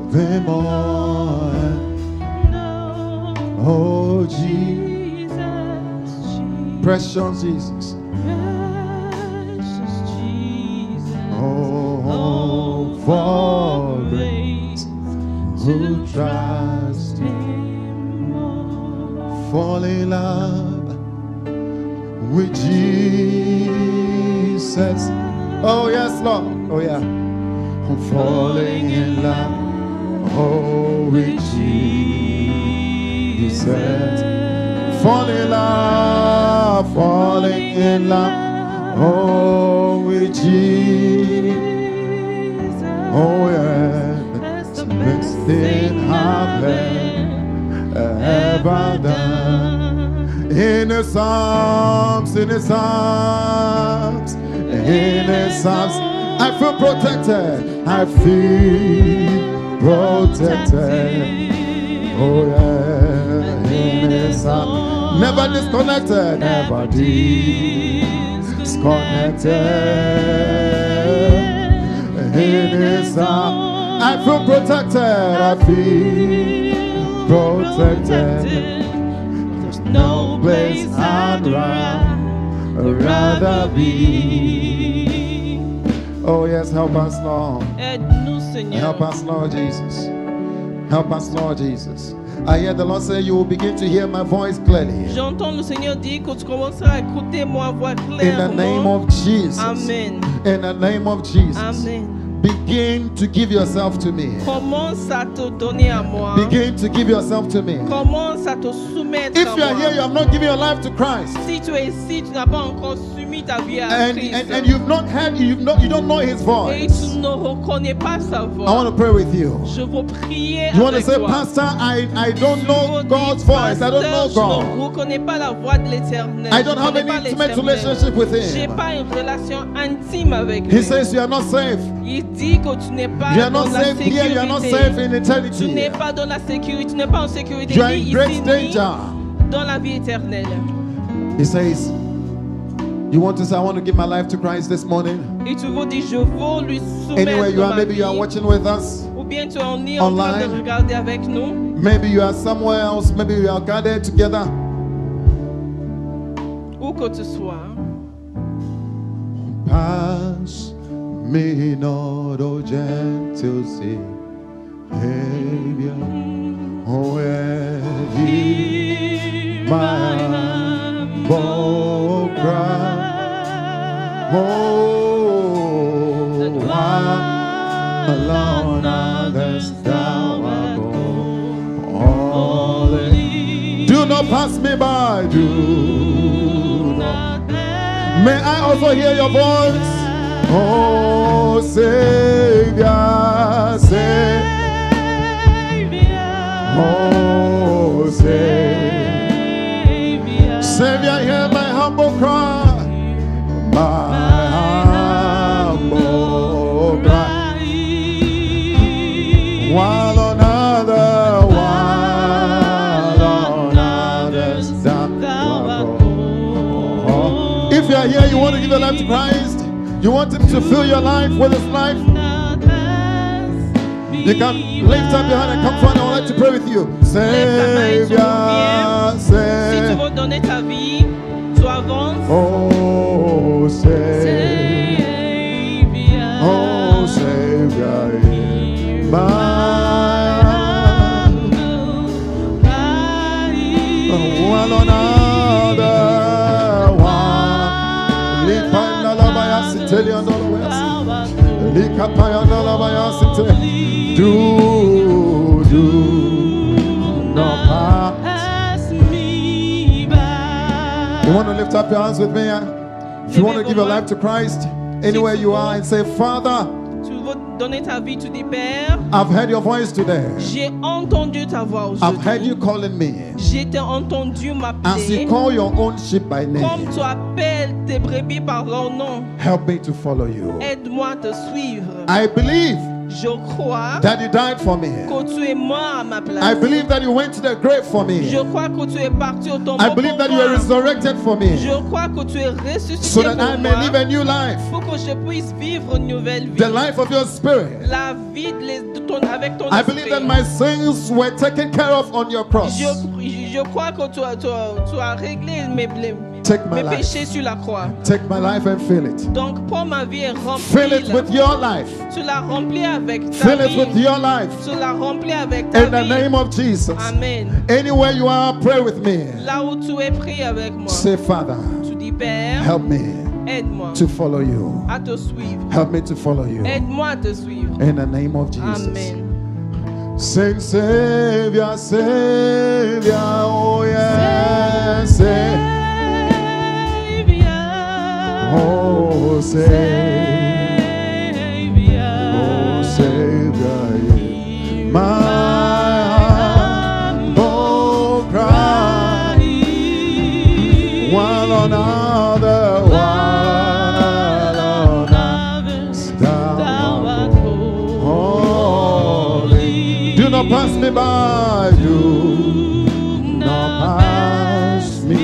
the more. Oh, Jesus. Precious Jesus. Precious Jesus. Oh, for grace who trust Him. Fall in love with Jesus. Oh, yes, Lord. Oh, yeah. I'm falling in love. Oh, with Jesus. Fall in love. Falling in love. Oh, with Jesus. Oh, yeah. That's the Best thing I've ever done. In His arms, in His arms, in His arms, I feel protected. I feel protected. Oh yeah, in His arms, never disconnected, never disconnected. In His arms, I feel protected. I feel protected. There's no place I'd rather be. Oh yes, help us, Lord. Aide-nous, Seigneur. Help us, Lord Jesus. Help us, Lord Jesus. I hear the Lord say, you will begin to hear my voice clearly. J'entends le Seigneur dire que tu commenceras à écouter ma voix In the clairement. name of Jesus. Amen. In the name of Jesus. Amen. Begin to give yourself to me. Commence à te donner à moi. Begin to give yourself to me. Commence commence à te soumettre If à you are moi. here, you have not given your life to Christ, Si tu es ici, tu n'as pas encore soumis ta vie à and Christ. you've not heard, you don't know His Et voice, tu ne reconnais pas sa I voix. want to pray with you. Je veux prier You want to avec say, toi. Pastor, I don't Tu know veux God's dire, voice. I don't know Pasteur, je God. ne reconnais pas la voix de l'Éternel. I Je don't ne have connais any pas intimate l'Éternel. relationship with J'ai Him. pas une relation intime avec He lui. says you are not safe. Il dit que tu n'es pas You are dans not la safe here. You are not safe sécurité. in Tu eternity. n'es pas dans la sécurité. Tu n'es pas en sécurité You are ni in ici great ni danger. dans la vie éternelle. He says, you want to say, I want to give my life to Christ this morning? Et tu veux dire, je veux lui soumettre Anywhere you are, ma maybe you are vie. watching with us. Ou bien tu en es en train de Online. regarder avec nous. Maybe you are somewhere else. Maybe we are gathered together. Où que tu sois. Pass me not, O gentle Savior, where He my humble cry. Oh, why alone others thou art holy. Do not pass me by, do not. May I also hear your voice? Oh, Savior, say, oh, Savior, Savior, hear my humble cry, my humble cry. While on others thou art holy. If you are here, you want to give your life to Christ, you want Him to fill your life with His life, you can lift up your hand and come forward. I would like to pray with you. Savior, Si tu say, veux donner ta vie, tu avances. oh, Savior, oh, Savior, one another, one. Do not pass. You want to lift up your hands with me? If you want to give your life to Christ, anywhere you are, and say, Father, Tu veux donner ta vie, tu dis Père, I've heard your voice today. j'ai entendu ta voix I've heard you aujourd'hui. calling me. J'ai entendu As m'appeler. you call your own sheep by Comme name, tu appelles tes brebis par leur nom, help me to follow you. aide-moi à te suivre. I believe Je crois that you died for me. que tu es mort à ma place. I believe that you went to the grave for me. Je crois que tu es parti au tombeau I pour believe that you were moi. resurrected for me, Je crois que tu es ressuscité so that I pour may moi, live a new life, pour que je puisse vivre une nouvelle vie. the life of your spirit. La vie avec ton I believe that esprit. my sins were taken care of on your cross. Je crois que tu as réglé Take my mes life. péchés sur la croix. Take my life and fill it. Donc, prends ma vie et Fill it with remplis-la. your life. Tu la remplis avec ta Fill it with vie. your life. Tu la remplis avec ta In the vie. name of Jesus. Amen. Anywhere you are, pray with me. Là où tu es pris avec moi, Say, Father, tu dis Père, help me aide-moi to follow you. à te suivre. Help me to follow you. Aide-moi à te suivre. In the name of Jesus. Amen. Sing, Savior, Savior, oh yes, say, oh Savior, oh Savior, my humble cry, one another, thou art holy. Do not pass me by, do not pass me.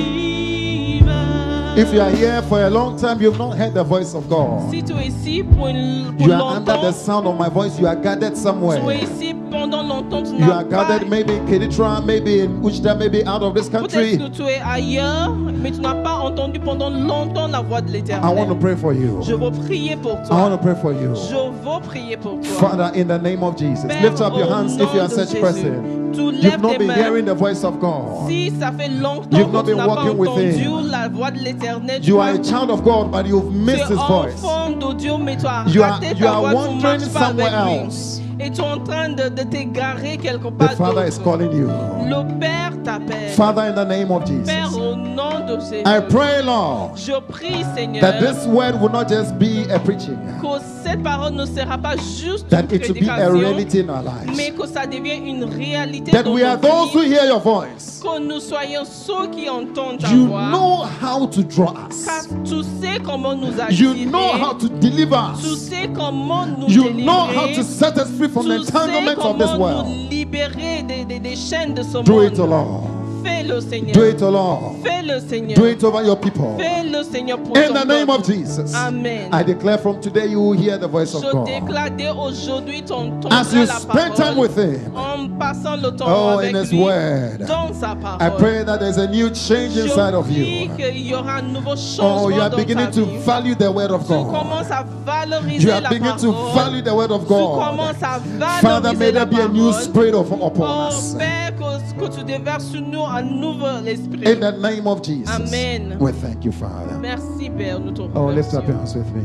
If you are here for a long time, you've not heard the voice of God. Si tu es ici pour You are under the longtemps, sound of my voice. You are gathered somewhere. tu es ici pendant longtemps, tu You n'as are pas. gathered maybe in Keditra, maybe in Ujda, maybe out of this Peut-être country. que tu es ailleurs, mais tu n'as pas entendu pendant longtemps la voix de I want to l'Éternel. pray for you. Je veux prier pour I want toi. to pray for you. Je veux prier pour toi. Father, in the name of Jesus, Père, lift up your au hands nom if you are de such Jésus, person. tu You've lèves not tes been mains. hearing the voice of God. Si ça fait longtemps You've que not tu been n'as pas walking with entendu Him. la voix de l'Éternel, tu You are a child of God, but you've tu missed es His voice. enfant de Dieu, mais tu as You raté are ta voix, tu ne wandering marches pas avec somewhere lui. else. et tu es en train de t'égarer quelque the part Father is d'autre, calling you. le Père t'appelle. Father, in the name of Père, Jesus, au nom de Jésus, I pray, Lord, je prie, Seigneur, that this word will not just be a preaching, que cette parole ne sera pas juste that une it will be a prédication, reality in our mais lives. que ça devienne une réalité That dans we are nos those who vies, hear your voice. que nous soyons ceux qui entendent ta You voix. know how to draw Car us. tu sais comment nous You attirer, know how to deliver tu us. sais comment nous You know how délivrer, to set us free from the tu sais entanglements of this comment world. nous libérer des chaînes de ce Do it, O monde. Lord. Fais-le, Seigneur. Do it, O Lord. Fais-le, Seigneur. Do it over your people. Fais-le, Seigneur, pour In ton the name of peuple. Jesus, Amen. I declare from today you will hear the voice of Je God. déclare dès aujourd'hui ton As you la spend time parole with Him, en passant le temps oh, avec in His lui word, dans sa I parole. pray that there's a new change Je inside of prie you. qu'il y aura un nouveau changement Oh, you are dans ta beginning to vie. value the word of Tu God. commences à valoriser You are la beginning to parole. value the word of Tu God. commences à Father, may valoriser la there be a new parole. spirit upon Oh us. Père, que tu déverses sur nous un nouvel esprit. In the name of Jesus, Amen. we thank you, Father. Merci Père, nous te Oh, lift up your remercions. hands with me.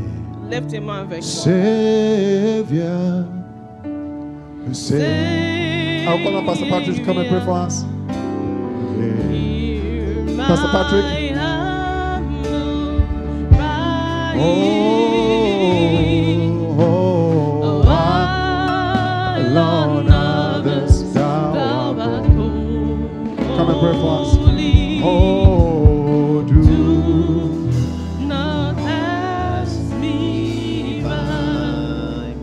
Lève tes mains avec moi. Savior, Savior. I'll call on Pastor Patrick to come and pray for us. Pastor Patrick. Oh, alone others thou art. Come and pray for us. Oh, do not pass me by.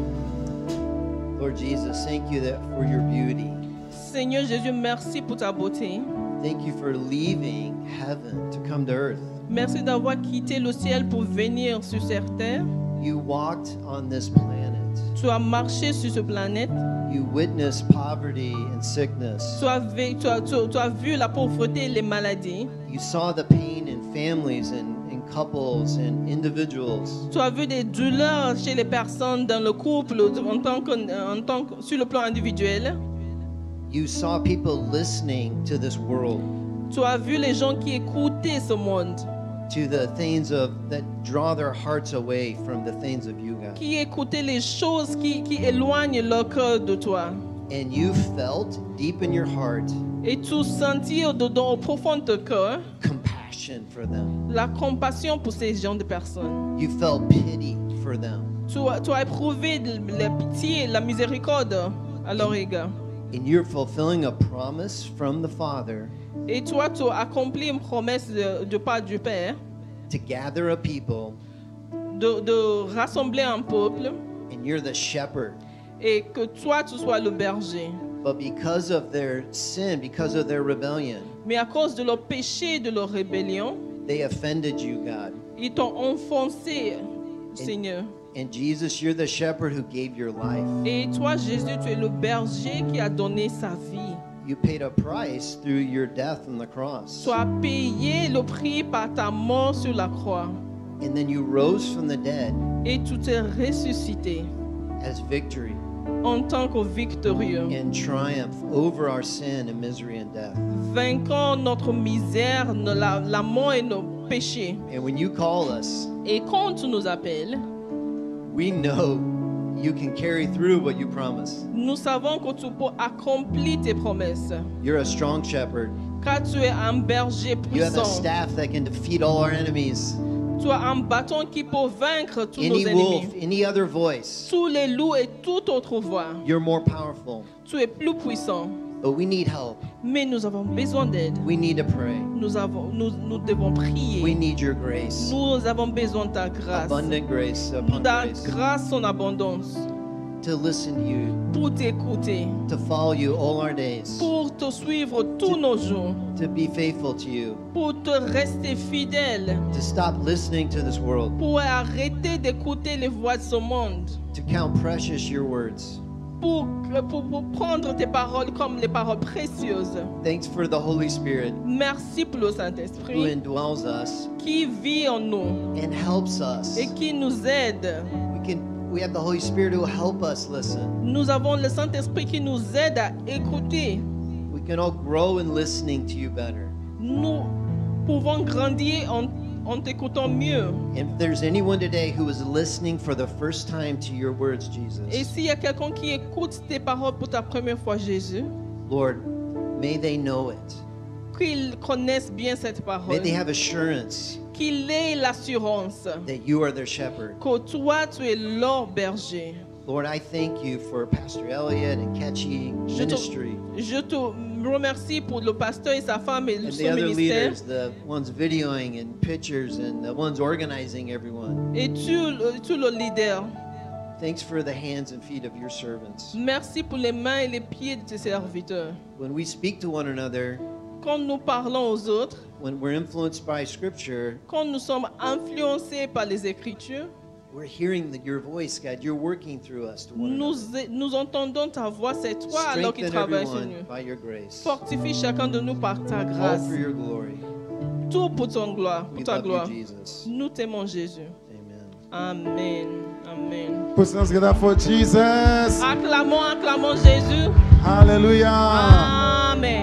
Lord Jesus, thank you that for your beauty. Seigneur Jésus, merci pour ta beauté. Thank you for leaving heaven to come to earth. Merci d'avoir quitté le ciel pour venir sur cette terre. You walked on this planet. Tu as marché sur cette planète. You witnessed poverty and sickness. Tu as vu la pauvreté et les maladies. You saw the pain in families and couples and individuals. Tu as vu des douleurs chez les personnes dans le couple sur le plan individuel. You saw people listening to this world, Tu as vu les gens qui écoutaient ce monde, to the things that draw their hearts away from the things of you, God. qui écoutaient les choses qui éloignent leur cœur de toi. And you felt deep in your heart Et tu sentis au profond de ton cœur compassion for them. la compassion pour ces gens de personnes. You felt pity for them. Tu as éprouvé la pitié, la miséricorde à leur égard. And you're fulfilling a promise from the Father Et toi, tu as accompli une promesse de part du Père to gather a people, de rassembler un peuple and you're the shepherd. et que toi, tu sois le berger. But because of their sin, because of their rebellion, Mais à cause de leur péché, de leur rébellion, they offended you, God. ils t'ont enfoncé, Seigneur. And Jesus, you're the shepherd who gave your life. Et toi, Jésus, tu es le berger qui a donné sa vie. You paid a price through your death on the cross. Tu as payé le prix par ta mort sur la croix. And then you rose from the dead Et tu t'es ressuscité as victory en tant que victorieux, and triumph over our sin and misery and death. vainquant notre misère, la mort et nos péchés. And when you call us, Et quand tu nous appelles, we know you can carry through what you promise. nous savons que tu peux accomplir tes promesses. You're a strong shepherd. Car tu es un berger You have a puissant. staff that can defeat all our enemies. Tu as un bâton qui peut vaincre tous nos Any ennemis. wolf, any other voice, Tous les loups et toute autre voix. you're more powerful. Tu es plus puissant. But we need help. Mais nous avons besoin d'aide. We need to pray. Nous devons We prier. need your grace. Nous avons besoin de ta grâce. Abundant grace upon Ta grace. grâce en abondance. To listen to you, Pour t'écouter. to follow you all our days, Pour te suivre tous nos jours. to be faithful to you, Pour te rester fidèle. to stop listening to this world, Pour arrêter d'écouter les voix de ce monde. to count precious your words. Pour prendre tes paroles comme les paroles précieuses. Thanks for the Holy Spirit Merci pour le who Saint-Esprit indwells us qui vit en nous and helps us. et qui nous aide. We have the Holy Spirit who will help us listen. Nous avons le Saint-Esprit qui nous aide à écouter. We can all grow in listening to you better. Nous pouvons grandir en en t'écoutant mieux. And if there's anyone today who is listening for the first time to your words, Et Jesus, s'il y a quelqu'un qui écoute tes paroles pour ta première fois, Jésus, Lord, may they know it. qu'ils connaissent bien cette May parole, they have assurance qu'il ait l'assurance that you are their shepherd. que toi, tu es leur berger. Lord, I thank you for Pastor Elliot and Catchy Ministry Je te remercie pour le pasteur et sa femme et and the son other ministère. leaders, the ones videoing and pictures and the ones organizing everyone. Et tu le leader. Thanks for the hands and feet of your servants. Merci pour les mains et les pieds de tes serviteurs. When we speak to one another, Quand nous parlons aux autres, when we're influenced by Scripture, quand nous sommes influencés par les Écritures, we're hearing your voice, God. You're working through us to one another. nous entendons ta voix. C'est toi alors qui Strengthen travailles sur everyone nous. by your grace. Fortifie chacun de nous par ta All grâce. for your glory. Tout pour ton gloire, We pour ta love gloire. you, Jesus. Nous t'aimons Jésus. Amen. Amen. Amen. Put your hands together for Jesus. Acclamons Jésus. Hallelujah. Amen.